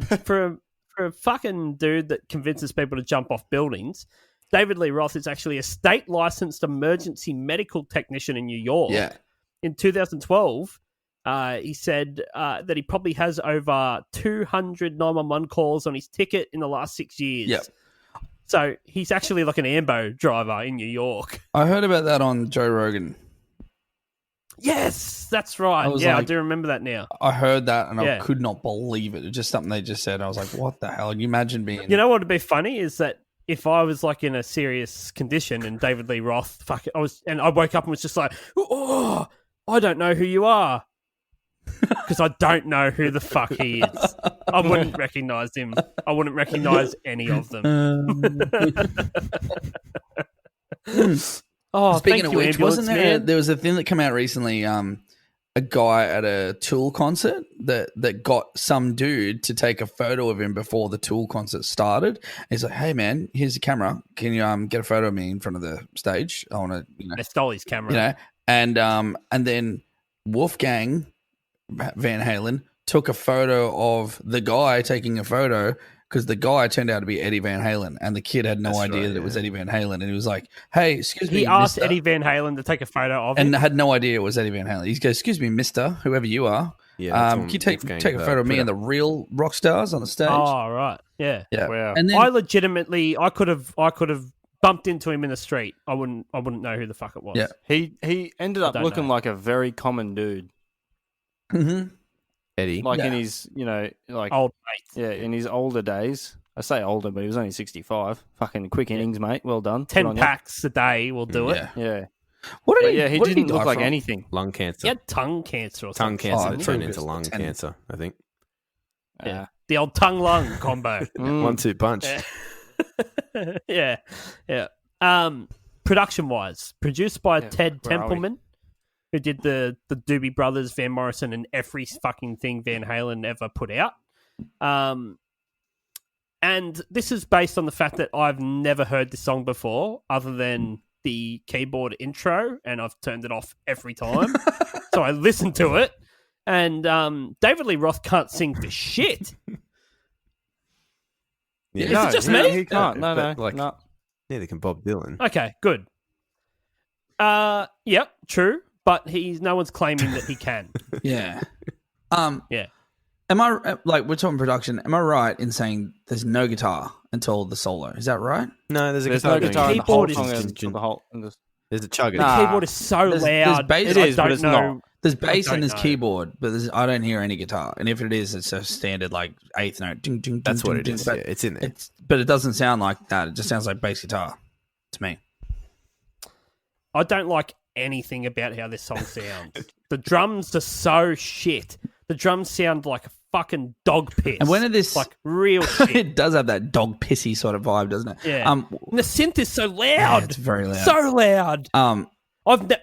a fucking dude that convinces people to jump off buildings, David Lee Roth is actually a state-licensed emergency medical technician in New York. Yeah. In 2012, he said that he probably has over 200 911 calls on his ticket in the last 6 years. Yep. So he's actually like an ambo driver in New York. I heard about that on Joe Rogan. Yes, that's right. I I do remember that now. I heard that and Yeah. I could not believe it. It was just something they just said. I was like, what the hell? Can you imagine being... You know what would be funny is that if I was like in a serious condition and David Lee Roth, I woke up and was just like, oh, I don't know who you are. Because I don't know who the fuck he is. I wouldn't recognize him. I wouldn't recognize any of them. Oh, Speaking thank of you, which, wasn't ambulance there was a thing that came out recently, a guy at a Tool concert that got some dude to take a photo of him before the Tool concert started. He's like, hey man, here's the camera. Can you get a photo of me in front of the stage? I want to, They stole his camera. you know, and then Wolfgang Van Halen took a photo of the guy taking a photo because the guy turned out to be Eddie Van Halen and the kid had no idea that it was Eddie Van Halen, and he was like, hey, excuse me, He asked mister, Eddie Van Halen to take a photo of and him. had no idea it was Eddie Van Halen. He goes, excuse me, mister, whoever you are, Yeah, that's can when you take Wolfgang a photo of me put and the real rock stars on the stage? Oh, right. Yeah. Yeah. Wow. And then I legitimately, I could have bumped into him in the street. I wouldn't know who the fuck it was. Yeah. He ended up don't looking know. like a very common dude. Mhm. Eddie. Like in Yeah. his, like Old mate. yeah, in his older days. I say older, but he was only 65. Fucking quick innings, mate. Well done. Good 10 on you. packs a day will do it. Yeah. Yeah. What did But he? yeah, he what did didn't die look like from? anything. Lung cancer. He had tongue cancer or Tongue something. cancer Oh, that it's turned all into good. lung 10. cancer, I think. Yeah. The old tongue-lung combo. Mm. 1-2 punch. Yeah. Yeah. Production-wise, produced by Ted where are we? Templeman, who did the Doobie Brothers, Van Morrison, and every fucking thing Van Halen ever put out. And this is based on the fact that I've never heard this song before, other than the keyboard intro, and I've turned it off every time. So I listened to it, and David Lee Roth can't sing for shit. Yeah. Is it just me? He can't. No, But, no. like- no. Neither can Bob Dylan. Okay, good. Yep, true, but no one's claiming that he can. Yeah. Yeah. Am I like we're talking production? Am I right in saying there's no guitar until the solo? Is that right? No, there's a There's guitar. no going guitar in the Keyboard whole is- song and the whole. And the, There's a chugga. The Nah. keyboard is so There's loud. bass- It is, I but don't it's know. not. There's bass don't in his know. keyboard, but I don't hear any guitar. And if it is, it's a standard like eighth note. Ding, ding, That's ding, what it ding, is. ding. Yeah, it's in there. But it doesn't sound like that. It just sounds like bass guitar to me. I don't like anything about how this song sounds. The drums are so shit. The drums sound like a fucking dog piss. And when it is like real shit. it does have that dog pissy sort of vibe, doesn't it? Yeah. And the synth is so yeah, loud. it's very loud. So loud.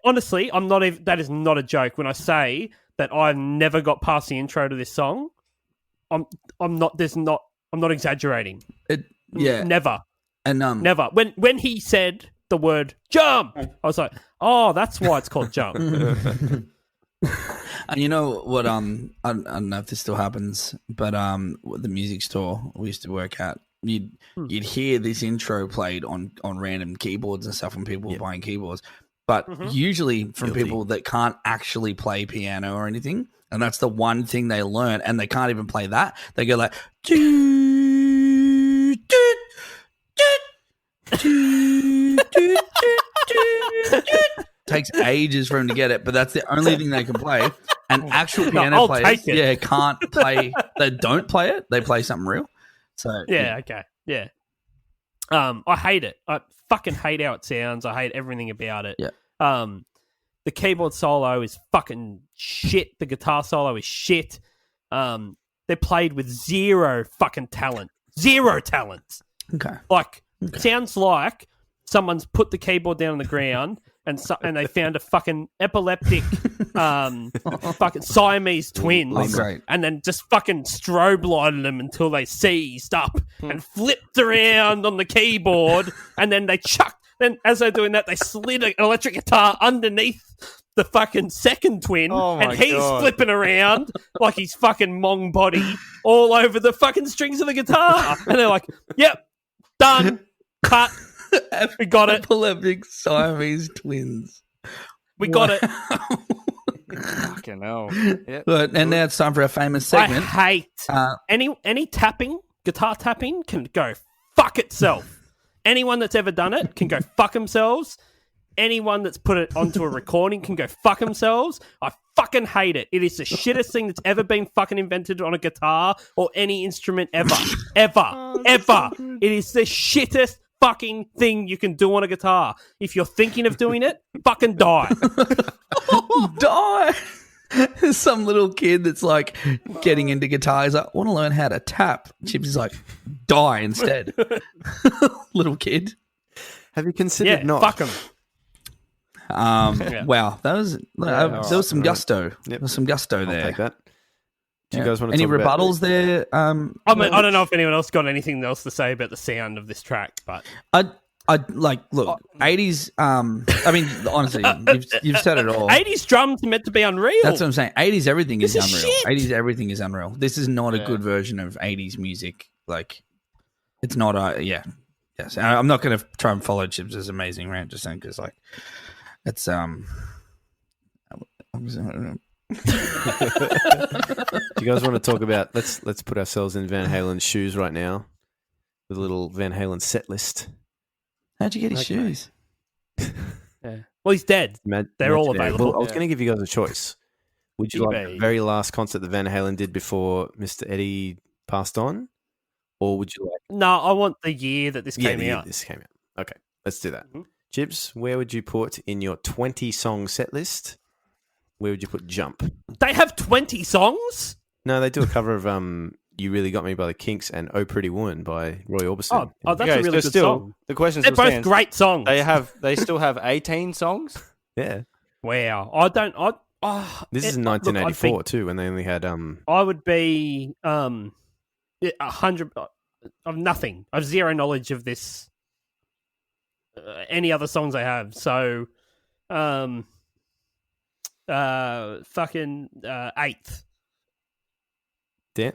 Honestly, I'm not even. That is not a joke when I say that I've never got past the intro to this song. I'm not. I'm not exaggerating. yeah, Never. and Never. When he said the word jump, I was like, oh, that's why it's called jump. And you know what? I don't know if this still happens, but the music store we used to work at, you'd hear this intro played on random keyboards and stuff when people were buying keyboards, but usually from people that can't actually play piano or anything, and that's the one thing they learn, and they can't even play that. They go like, "Doo, doo, doo, doo, doo, doo, doo, doo." Takes ages for them to get it, but that's the only thing they can play. And actual piano I'll players, take it. can't play. They don't play it. They play something real. So Yeah, okay. Yeah. I hate it. I fucking hate how it sounds. I hate everything about it. Yeah. The keyboard solo is fucking shit. The guitar solo is shit. They're played with zero fucking talent. Zero talent. Okay. Like, sounds like someone's put the keyboard down on the ground and they found a fucking epileptic fucking Siamese twins Oh, great. and then just fucking strobe lighted them until they seized up and flipped around on the keyboard and then then as they're doing that, they slid an electric guitar underneath the fucking second twin and he's flipping around like his fucking mong body all over the fucking strings of the guitar. And they're like, yep, done, cut. We got it. Epileptic Siamese twins. We got it. Fucking hell. Yep. But, and now it's time for our famous segment. I hate any tapping, guitar tapping can go fuck itself. Anyone that's ever done it can go fuck themselves. Anyone that's put it onto a recording can go fuck themselves. I fucking hate it. It is the shittest thing that's ever been fucking invented on a guitar or any instrument ever. Ever. Ever. It is the shittest fucking thing you can do on a guitar. If you're thinking of doing it, fucking die. Die. There's some little kid that's like getting into guitar. He's like, I want to learn how to tap. Chips is like, die instead. Little kid. Have you considered not? Fuck him. Wow, there was some gusto. There was some gusto I'll there. take that. Do you guys want to any talk about rebuttals there? I mean, I don't know if anyone else got anything else to say about the sound of this track, but I like look 80s. I mean, honestly, you've said it all. 80s drums are meant to be unreal. That's what I'm saying. 80s everything is This is unreal. shit. 80s everything is unreal. This is not a good version of 80s music. Like, it's not a yes. I'm not going to try and follow Chips' amazing rant just saying because like it's Do you guys want to talk about? Let's put ourselves in Van Halen's shoes right now with a little Van Halen set list. How'd you get his shoes? Yeah. Well, he's dead. They're all Imaginary. available. Well, I was going to give you guys a choice. Would you like eBay. the very last concert that Van Halen did before Mr. Eddie passed on, or would you like? No, I want the year that this came out. This came out. Okay, let's do that. Mm-hmm. Jibs, where would you put in your 20-song set list? Where would you put Jump? They have 20 songs? No, they do a cover of You Really Got Me by the Kinks and Oh Pretty Woman by Roy Orbison. Oh, that's Okay, a really so good still, song. the question They're still both stands. great songs. They still have 18 songs? Yeah. Wow. This is in 1984 too, when they only had I would be 100 of nothing. I have zero knowledge of this. Any other songs I have. So, fucking 8th. Dan.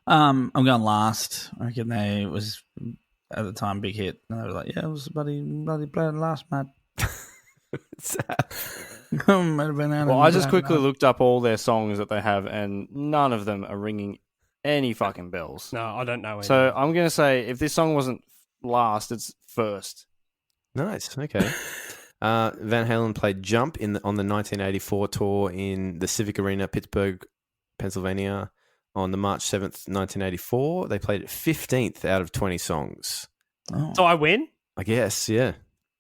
I'm going last. I reckon it was at the time big hit. And they were like, yeah, it was bloody playing last, mate. Might have been out Well, of I just that, quickly no. looked up all their songs that they have, and none of them are ringing any fucking bells. No, I don't know. So I'm going to say if this song wasn't last, it's first. Nice. Okay. Van Halen played Jump on the 1984 tour in the Civic Arena, Pittsburgh, Pennsylvania, on the March 7th, 1984. They played it 15th out of 20 songs. Oh. So I win? I guess, yeah.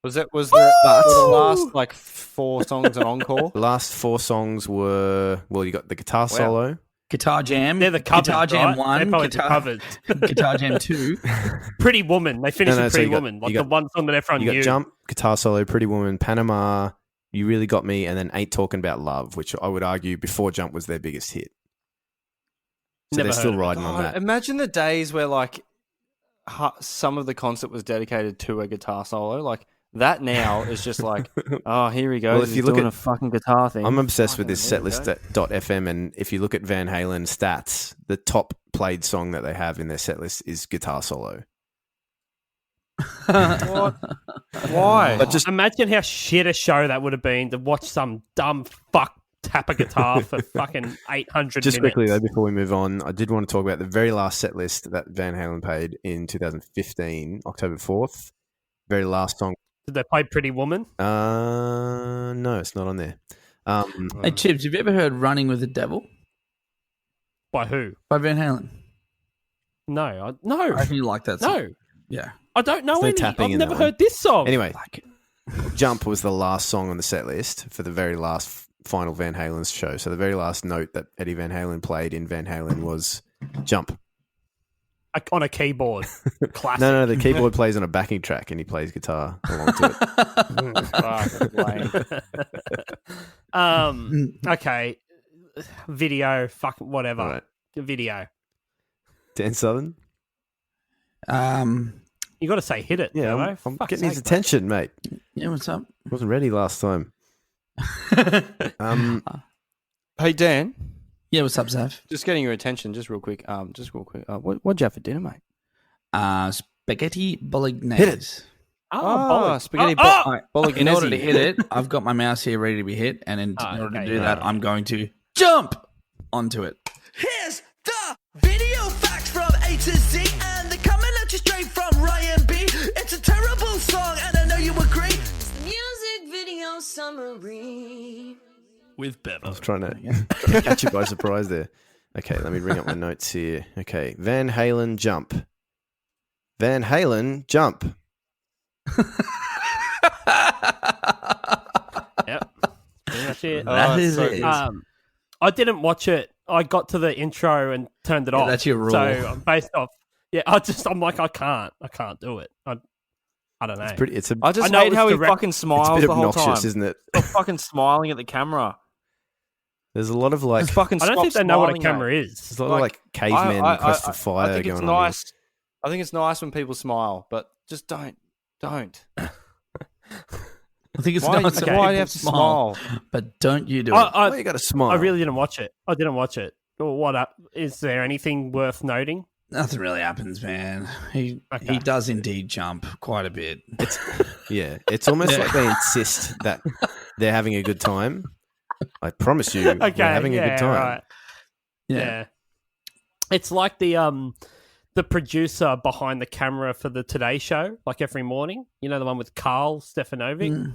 Was there were the last like 4 songs an encore? The last 4 songs were, well, you got the guitar solo. Guitar Jam. They're the covers, Guitar Jam right? 1. They're probably Guitar, the covers. Guitar Jam 2. Pretty Woman. They finished No, with so Pretty you got- Woman. you Like got- the one song that everyone You knew. got Jump, guitar solo, Pretty Woman, Panama, You Really Got Me, and then Ain't Talking About Love, which I would argue before Jump was their biggest hit. So Never they're still heard of it. riding on God, that. imagine the days where like some of the concert was dedicated to a guitar solo. Like that now is just like, oh, here he goes. Well, if He's you look doing at- a fucking guitar thing. I'm obsessed with Fucking this there we setlist go. at .fm, and if you look at Van Halen stats, the top played song that they have in their setlist is guitar solo. What? Why? But just Imagine how shit a show that would have been to watch some dumb fuck tap a guitar for fucking 800 Just minutes. quickly though, before we move on, I did want to talk about the very last set list that Van Halen played in 2015, October 4th. Very last song. Did they play Pretty Woman? No, it's not on there. Hey, Chips, have you ever heard Running with the Devil By who? by Van Halen? No. I reckon you like that song. No. Yeah. I don't know There's no any. tapping I've in never that one. heard this song. Anyway, Jump was the last song on the set list for the very last final Van Halen's show. So the very last note that Eddie Van Halen played in Van Halen was Jump. on a keyboard. Classic. No, the keyboard plays on a backing track and he plays guitar along to it. Okay. Video, fuck whatever. All right. Video. Dan Southern? You got to say hit it. Yeah, I'm getting his attention, mate. Yeah, what's up? Wasn't ready last time. Hey, Dan. Yeah, what's up, Zav? Just getting your attention, just real quick. What'd you have for dinner, mate? Spaghetti bolognese. Hit it. Spaghetti bolognese. In order to hit it, I've got my mouse here ready to be hit, and in order to do that, I'm going to jump onto it. Here's the video facts from A to Z, and they're coming at you straight from Ryan B. It's a terrible song, and I know you agree. It's the music video summary With Bevo. I was trying to catch you by surprise there. Okay, let me bring up my notes here. Okay, Van Halen, jump. Van Halen, jump. Yep. That's it. That is it. I didn't watch it. I got to the intro and turned it off. That's your rule. So I'm based off. Yeah, I'm like, I can't do it. I don't know. I just I know hate how he direct- fucking smiles It's a bit the whole obnoxious, time. isn't it? Stop fucking smiling at the camera. There's a lot of like, Just fucking I don't stop think they know what a smiling, camera mate. is. there's a lot of like caveman quest for fire I think going it's on. nice. I think it's nice when people smile, but just don't. I think it's Why, nice. okay, why do you have to smile? But don't you do it? Why you got to smile? I really didn't watch it. I didn't watch it. What is there anything worth noting? Nothing really happens, man. He does indeed jump quite a bit. It's almost like they insist that they're having a good time. I promise you, we're having a good time. Right. Yeah. It's like the producer behind the camera for the Today Show, like every morning. You know, the one with Carl Stefanovic?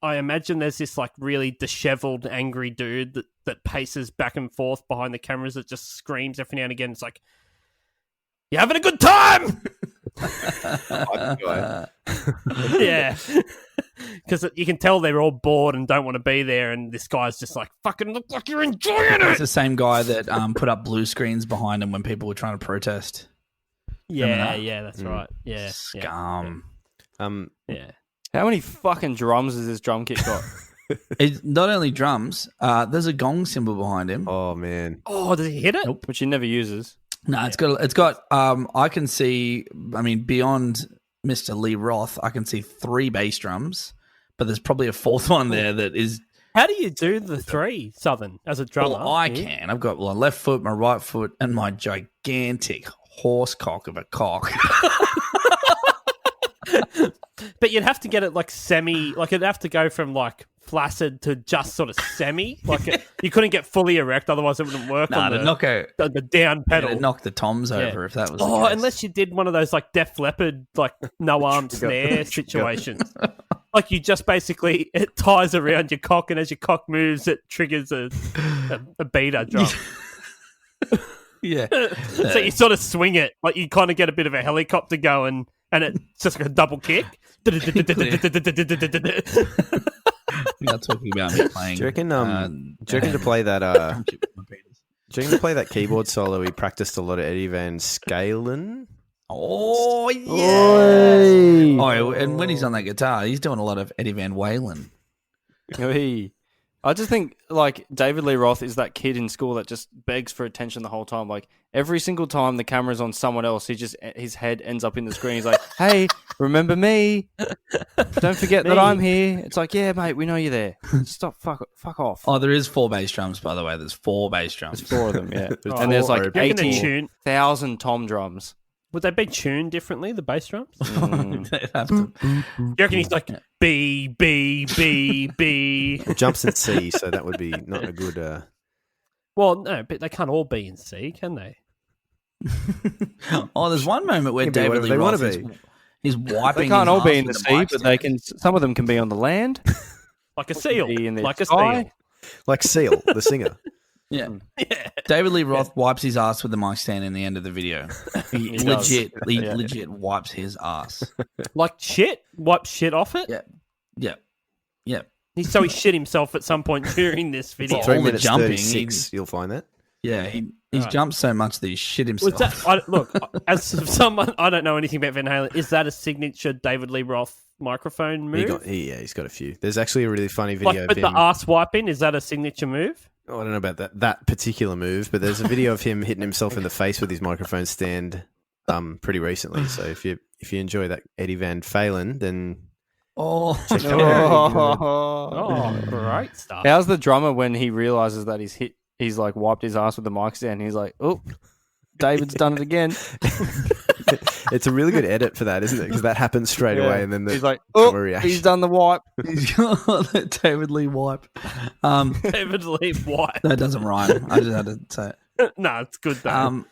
I imagine there's this like really disheveled, angry dude that paces back and forth behind the cameras that just screams every now and again. It's like, "You having a good time?" Yeah, because you can tell they're all bored and don't want to be there, and this guy's just like, "Fucking look like you're enjoying It's it." the same guy that put up blue screens behind him when people were trying to protest. Yeah, that's right. Yeah, Scum. yeah. How many fucking drums has this drum kit got? It's not only drums. There's a gong symbol behind him. Oh man! Oh, does he hit it? Nope. Which he never uses. No, it's got. I can see. I mean, beyond Mr. Lee Roth, I can see 3 bass drums, but there's probably a 4th one there that is. How do you do the 3, Southern, as a drummer? Well, I can. I've got my left foot, my right foot, and my gigantic horse cock of a cock. But you'd have to get it like semi, like it'd have to go from like flaccid to just sort of semi. Like you couldn't get fully erect, otherwise it wouldn't work on the down pedal. It'd knock the toms over if that was. Oh, the case. unless you did one of those like Def Leppard, like no arm snare situations. Like you just basically it ties around your cock, and as your cock moves, it triggers a beater drum. Yeah. So you sort of swing it, like you kind of get a bit of a helicopter going, and it's just like a double kick. You're not talking about me playing. Do you reckon? To play that? Do you reckon to play that keyboard solo? He practiced a lot of Eddie Van Scalen. Oh yeah. Oh, and when he's on that guitar, he's doing a lot of Eddie Van Whalen. I just think like David Lee Roth is that kid in school that just begs for attention the whole time. Like every single time the camera's on someone else, his head ends up in the screen. He's like, "Hey, remember me? Don't forget that I'm here." It's like, "Yeah, mate, we know you're there. Stop, fuck off." Oh, there is 4 bass drums, by the way. There's 4 bass drums. There's 4 of them, yeah. And there's like You reckon they're 80,000 tom drums. Would they be tuned differently, the bass drums? They'd have to. You reckon he's like B, B, B, B? It jumps in C, so that would be not a good. Well, no, but they can't all be in C, can they? Oh, there's one moment where Can be David whatever Lee they wanna Roth be. he's wiping. They can't his all be ass in the with sea, mic but they stand. can. Some of them can be on the land. Like a seal. Be in the Like a sky. seal. Like Seal, the singer. Yeah. David Lee Roth wipes his ass with the mic stand in the end of the video. He does. legit wipes his ass. Like shit? Wipe shit off it? Yeah. So he shit himself at some point during this video. Well, 3 all the minutes jumping, 36, you'll find that. Yeah, He's jumped so much that he shit himself. Was that, look, as someone, I don't know anything about Van Halen. Is that a signature David Lee Roth microphone move? He's got a few. There's actually a really funny video But of him. the arse wiping, is that a signature move? Oh, I don't know about that particular move, but there's a video of him hitting himself in the face with his microphone stand pretty recently. So if you enjoy that Eddie Van Halen, then check it out. Oh, great stuff. How's the drummer when he realizes that he's like wiped his ass with the mic stand? And he's like, oh, David's done it again. It's a really good edit for that, isn't it? Because that happens straight away, and then he's like, oh, he's done the wipe. He's got that David Lee wipe. David Lee wipe. That doesn't rhyme. I just had to say it. No, it's good though.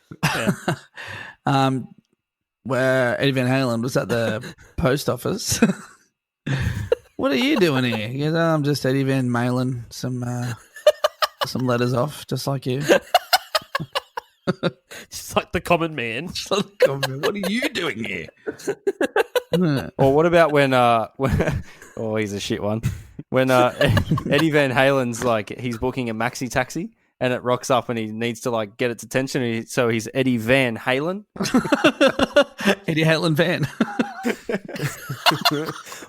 Where Eddie Van Halen was at the post office. What are you doing here? He goes, I'm just Eddie Van mailing some letters off, just like you. Just like the common man. What are you doing here? Or what about when oh, he's a shit one. When Eddie Van Halen's like, he's booking a maxi taxi and it rocks up and he needs to like get its attention. So he's Eddie Van Halen. Eddie Halen Van.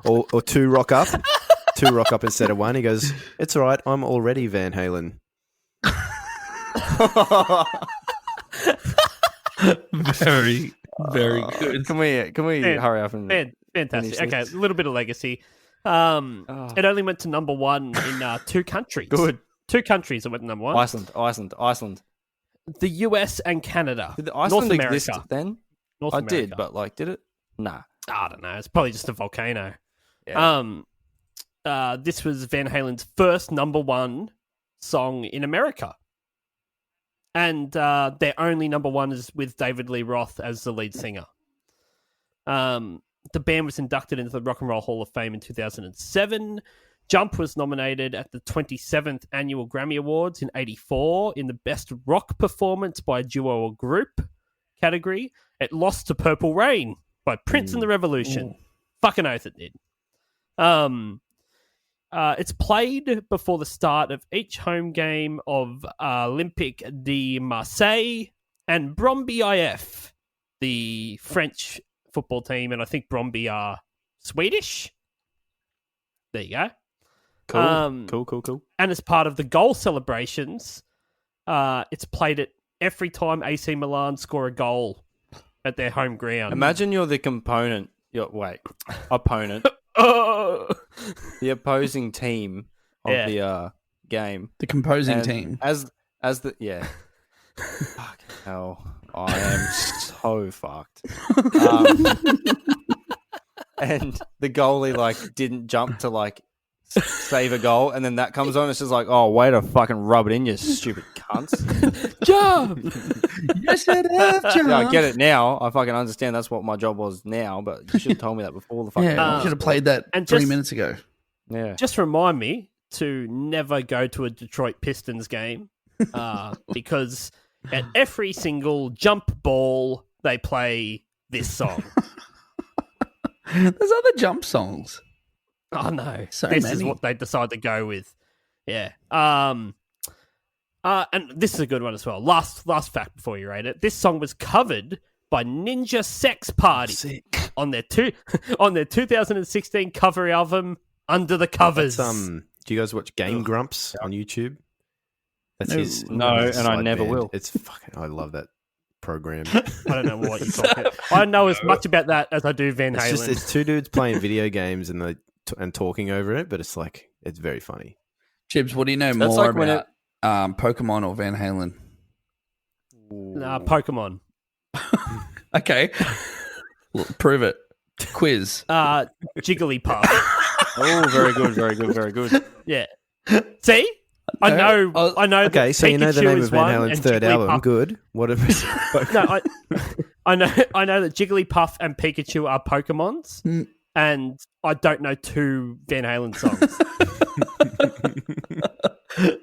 or two rock up. Two rock up instead of one. He goes, it's all right. I'm already Van Halen. Very, very good. Can we hurry up and fantastic? Okay, a little bit of legacy. It only went to number one in 2 countries. Good. 2 countries that went to number one. Iceland. The US and Canada. Did Iceland North America. exist then? North I America. did, but like, did it? Nah. I don't know. It's probably just a volcano. Yeah. This was Van Halen's first number one song in America. And their only number one is with David Lee Roth as the lead singer. The band was inducted into the Rock and Roll Hall of Fame in 2007. Jump was nominated at the 27th Annual Grammy Awards in 1984 in the Best Rock Performance by a Duo or Group category. It lost to Purple Rain by Prince and the Revolution. Fucking oath it did. It's played before the start of each home game of Olympique de Marseille and Brøndby IF, the French football team, and I think Brøndby are Swedish. There you go. Cool. And as part of the goal celebrations, it's played at every time AC Milan score a goal at their home ground. Imagine you're the opponent. The opposing team of the game. The composing team. As the Fucking hell. I am so fucked. And the goalie like didn't jump to like save a goal, and then that comes on. It's just like, oh, way to fucking rub it in, you stupid cunts. Jump! Yes, it is, jump! Yeah, I get it now. I fucking understand that's what my job was now, but you should have told me that before the fucking you should have played that and 3 minutes ago. Yeah. Just remind me to never go to a Detroit Pistons game because at every single jump ball, they play this song. There's other jump songs. Oh no! So this many. is what they decide to go with. Yeah. And this is a good one as well. Last fact before you rate it. This song was covered by Ninja Sex Party on their 2016 cover album Under the Covers. Do you guys watch Game Grumps on YouTube? That's his. No, and I side never band. will. It's fucking. I love that program. I don't know what you're talking about. I know as much about that as I do Van Halen. It's 2 dudes playing video games and talking over it, but it's like it's very funny. Chibs, what do you know That's more like when about Pokemon or Van Halen? Pokemon. Okay. Well, prove it. Quiz. Jigglypuff. Oh, very good. Yeah. See? I know. Okay, so you know the Pikachu name is of Van one, Halen's and third album. Jigglypuff- Good. What if? No, I know that Jigglypuff and Pikachu are Pokemons, and I don't know 2 Van Halen songs.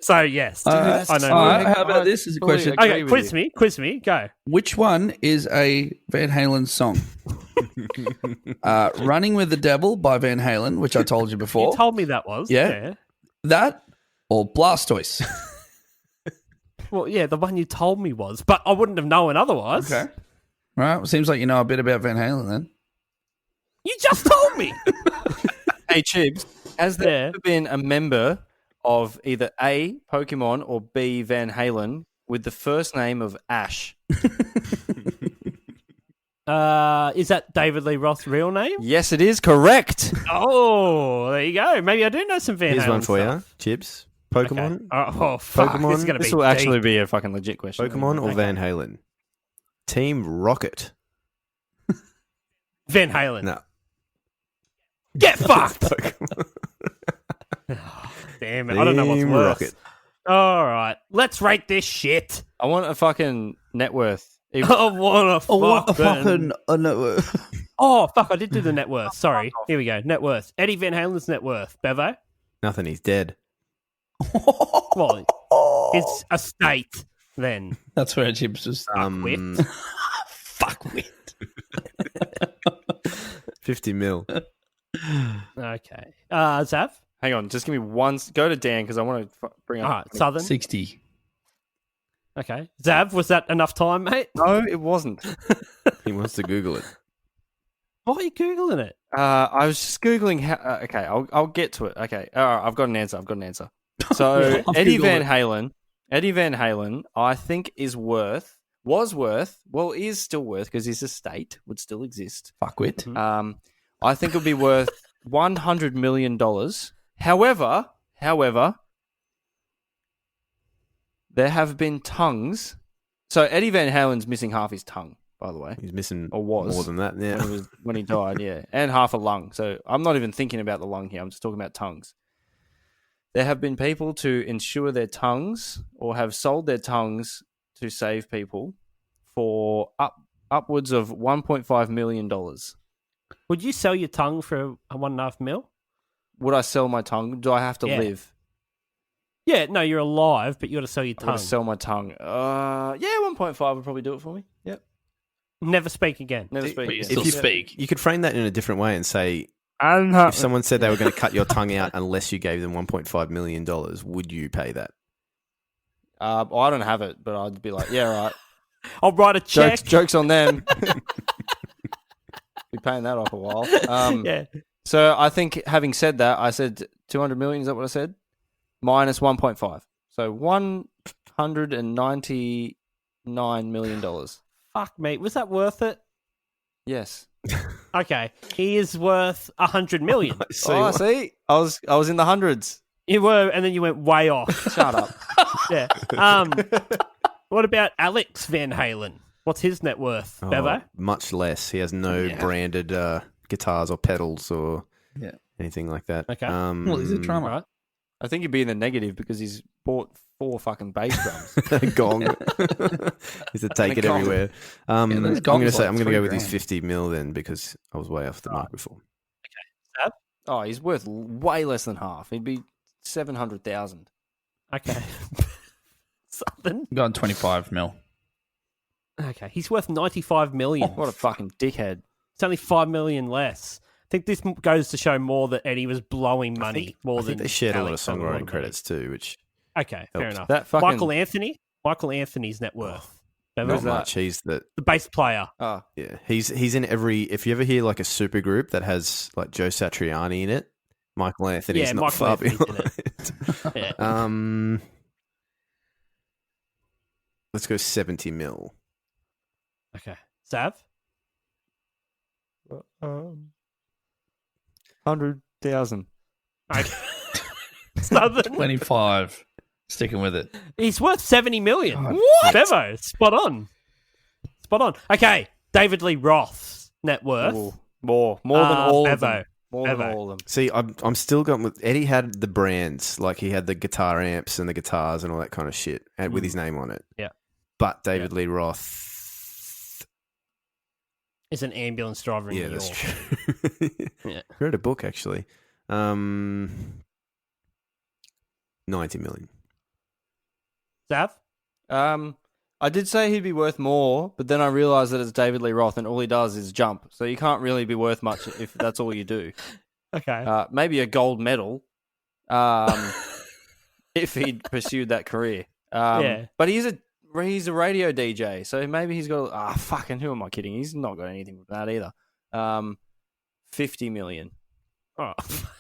So yes, I know. How about this as a question? Okay, quiz me, go. Which one is a Van Halen song? Running with the Devil by Van Halen, which I told you before. You told me that was. Yeah. That or Blastoise? Well, yeah, the one you told me was, but I wouldn't have known otherwise. Okay. Right. Well, seems like you know a bit about Van Halen then. You just told me. Hey, Chibs, has there ever been a member of either A, Pokemon, or B, Van Halen with the first name of Ash? Is that David Lee Roth's real name? Yes, it is correct. Oh, there you go. Maybe I do know some Van Halen Here's one for stuff. you. Chibs. Pokemon? Okay. Oh, fuck. Pokemon? This is going to be This will deep. actually be a fucking legit question. Pokemon or Van Halen? Team Rocket. Van Halen. No. Get fucked. Pokemon. Damn it. I don't know what's Team worse. Rocket. All right. Let's rate this shit. I want a fucking net worth. I want to fucking no. Oh, fuck. I did do the net worth. Sorry. Here we go. Net worth. Eddie Van Halen's net worth. Bevo? Nothing. He's dead. Well, it's a state then. That's where Chips was. Fuckwit. Fuckwit. 50 mil. Okay. Zav? Hang on, just give me one. Go to Dan because I want to bring up. All right. Southern? 60. Okay. Zav, was that enough time, mate? No, it wasn't. He wants to Google it. Why are you Googling it? I was just googling how. Okay, I'll get to it. Okay, I've got an answer. So Eddie Van Halen, I think is still worth because his estate would still exist. Fuckwit. I think it would be worth $100 million. However, there have been tongues. So Eddie Van Halen's missing half his tongue, by the way. He's missing Or was. more than that. Yeah. when he died, yeah. And half a lung. So I'm not even thinking about the lung here. I'm just talking about tongues. There have been people to insure their tongues or have sold their tongues to save people for upwards of $1.5 million. Would you sell your tongue for a 1.5 mil? Would I sell my tongue? Do I have to live? Yeah, no, you're alive, but you got to sell your I'm tongue. to sell my tongue. Yeah, 1.5 would probably do it for me. Yep. Never speak again. Never speak. But you again. still speak. You could frame that in a different way and say, if someone said they were going to cut your tongue out unless you gave them $1.5 million, would you pay that? Well, I don't have it, but I'd be like, yeah, right. I'll write a check. Jokes on them. Be paying that off a while. Yeah. So I think, having said that, I said 200 million. Is that what I said? Minus 1.5. So $199 million. Fuck, mate. Was that worth it? Yes. Okay. He is worth 100 million. See, I was in the hundreds. You were, and then you went way off. Shut up. Yeah. What about Alex Van Halen? What's his net worth, Bevo? Much less. He has no branded guitars or pedals or anything like that. Okay. Well, he's a drummer. Right. I think he'd be in the negative because he's bought 4 fucking bass drums. A gong. He's to take And a it gong. everywhere. those I'm going gongs to say like I'm going to go with $3 his 50 mil then because I was way off the mark before. Oh, he's worth way less than half. He'd be 700,000. Okay. Something. Gone 25 mil. Okay. He's worth 95 million. What a fucking dickhead. It's only 5 million less. I think this goes to show more that Eddie was blowing money more I than think they shared Alex a lot of had songwriting money. credits too, which Okay, fair helps. enough. That fucking- Michael Anthony's net worth. Bevo? not much. He's the bass player. Oh, yeah. He's in every. If you ever hear like a super group that has like Joe Satriani in it, Michael Anthony's not Michael far Anthony's behind. in it. Yeah. Let's go 70 mil. Okay. Sav? 100,000. Okay. Southern. 25. Sticking with it. He's worth 70 million. God. What? Bevo, spot on. Spot on. Okay, David Lee Roth's net worth. Ooh, more than all of Bevo. them. More than Bevo. all of them. See, I'm still going with Eddie. Had the brands like he had the guitar amps and the guitars and all that kind of shit, and with his name on it. Yeah. But David Lee Roth. Is an ambulance driver in Yeah, New that's York. true. Yeah. I read a book actually. 90 million. Sav? I did say he'd be worth more, but then I realised that it's David Lee Roth and all he does is jump. So you can't really be worth much if that's all you do. Okay. Maybe a gold medal if he'd pursued that career. But he's a radio DJ, so maybe he's got. Fucking who am I kidding? He's not got anything with that either. 50 million. Oh,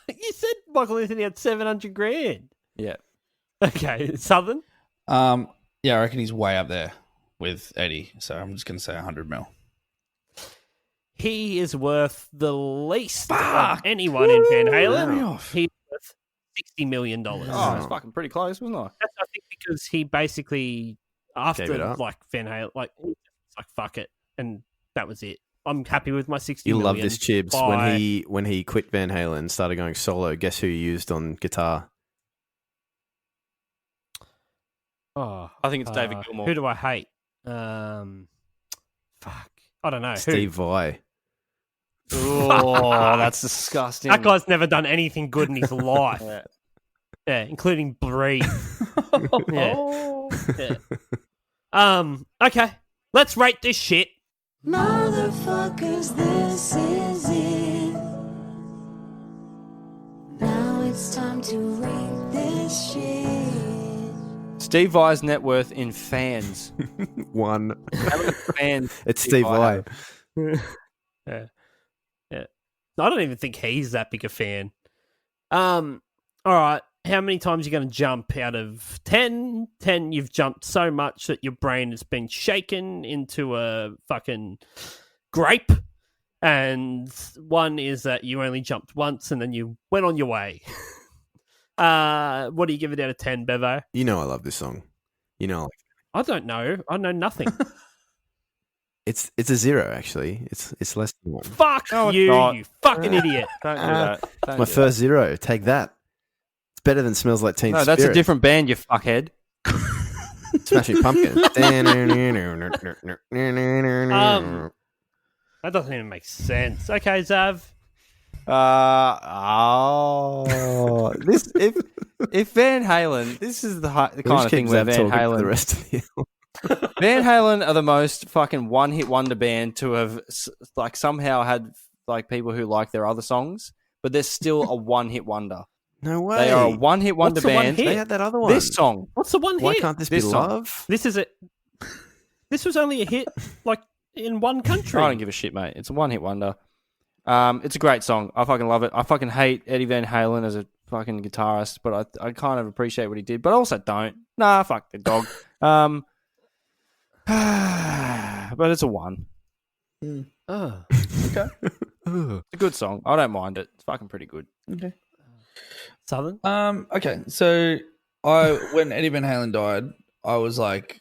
you said Michael Anthony had 700 grand. Yeah. Okay, Southern. Yeah, I reckon he's way up there with Eddie. So I'm just going to say 100 mil. He is worth the least of anyone in Van Halen. He's worth $60 million. Oh, it's fucking pretty close, wasn't I? That's, I think, because he basically, after up. Van Halen, it's like fuck it, and that was it. I'm happy with my 60 You'll million. love this, Chibs. Bye. When he quit Van Halen and started going solo, guess who he used on guitar? Oh, I think it's David Gilmour. Who do I hate? Fuck, I don't know. Steve Vai. Oh, that's disgusting. That guy's never done anything good in his life. Yeah, including breathe. Yeah. Okay, let's rate this shit. Motherfuckers, this is it. Now it's time to rate this shit. Steve Vai's net worth in fans. 1. Fans. It's Steve Vai. Yeah. I don't even think he's that big a fan. All right. How many times are you going to jump out of 10? 10, you've jumped so much that your brain has been shaken into a fucking grape. And 1 is that you only jumped once and then you went on your way. What do you give it out of 10, Bevo? You know I love this song. You know, I don't know. I know nothing. it's a 0 actually. It's less than 1. Fuck No, it's you, not. you fucking idiot. Don't do that. My first 0. Take that. It's better than Smells Like Teen No, Spirit. that's a different band, you fuckhead. Smashing Pumpkins. That doesn't even make sense. Okay, Zav. This if Van Halen, this is the kind of thing where Van Halen, the rest of the Van Halen are the most fucking one-hit wonder band to have like somehow had like people who like their other songs, but they're still a one-hit wonder. No way. They are a one-hit wonder What's the one band. hit? They had that other one. This song. What's the one Why hit? can't this be This song. love? This is it. This was only a hit like in one country. I don't give a shit, mate. It's a one-hit wonder. It's a great song. I fucking love it. I fucking hate Eddie Van Halen as a fucking guitarist, but I kind of appreciate what he did, but I also don't. Nah, fuck the dog. But it's a 1. Oh. Okay. It's a good song. I don't mind it. It's fucking pretty good. Okay. Southern? Okay. So when Eddie Van Halen died, I was like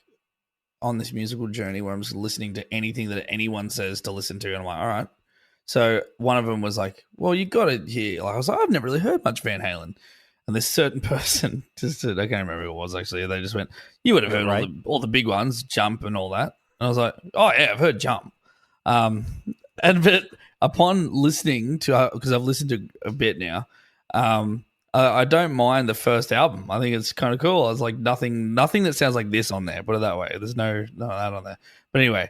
on this musical journey where I'm just listening to anything that anyone says to listen to, and I'm like, all right. So one of them was like, well, you got it here. Like, I was like, I've never really heard much Van Halen. And this certain person, I can't remember who it was actually, they just went, you would have heard all the big ones, Jump and all that. And I was like, oh yeah, I've heard Jump. But upon listening to, because I've listened to a bit now, I don't mind the first album. I think it's kind of cool. I was like, nothing that sounds like this on there, put it that way. There's no that on there. But anyway,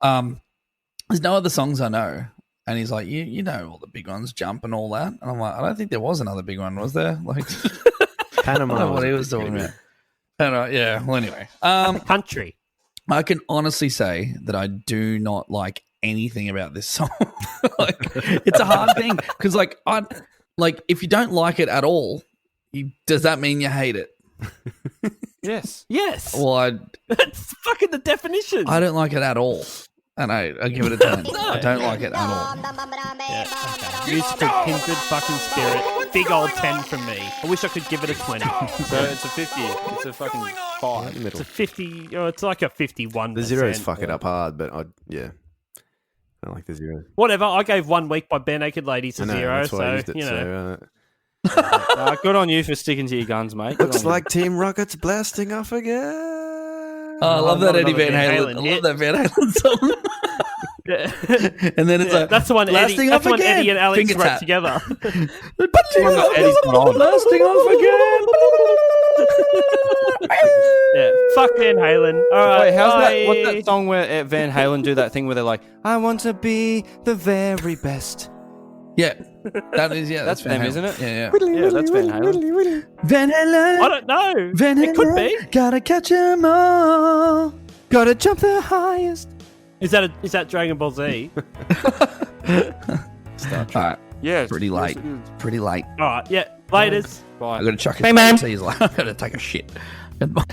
there's no other songs I know. And he's like, you know all the big ones, Jump and all that. And I'm like, I don't think there was another big one, was there? Like, Panama. I don't know what he was talking about. Yeah, well, anyway. Country. I can honestly say that I do not like anything about this song. Like, it's a hard thing because, like, if you don't like it at all, does that mean you hate it? Yes. Yes. Well, That's fucking the definition. I don't like it at all. And I give it a 10. I don't like it at all. Musical kindred fucking spirit. Big old 10 from me. I wish I could give it a 20. So it's a 50. It's a fucking 5. It's a 50. Oh, it's like a 51%. The zeros fuck it up hard, but I don't like the 0. Whatever. I gave 1 Week by Bare Naked Ladies a I know, 0. that's why I So, used it, you know. Good on you for sticking to your guns, mate. Good Looks on you. like Team Rocket's blasting off again. Oh, I love that not Eddie another Van Halen. I hit. love that Van Halen song. And then it's like, that's the one blasting Eddie, off that's one again. Eddie and Alex Finger wrote tap. together. Eddie's not on. Blasting off again. Yeah, fuck Van Halen. All right, Wait, how's bye. that? What's that song where Van Halen do that thing where they're like, I want to be the very best? Yeah. That is, yeah, That's Van them, Halen. isn't it? Yeah. Yeah, that's Van Halen. Van Halen. I don't know. It could be. Gotta catch 'em all. Gotta jump the highest. Is that Dragon Ball Z? Star Trek. All right. Yeah. Pretty late. Yes, it is. Pretty late. All right, yeah. Laters. Bye. I gotta chuck it. Hey, man. I gotta take a shit. Goodbye.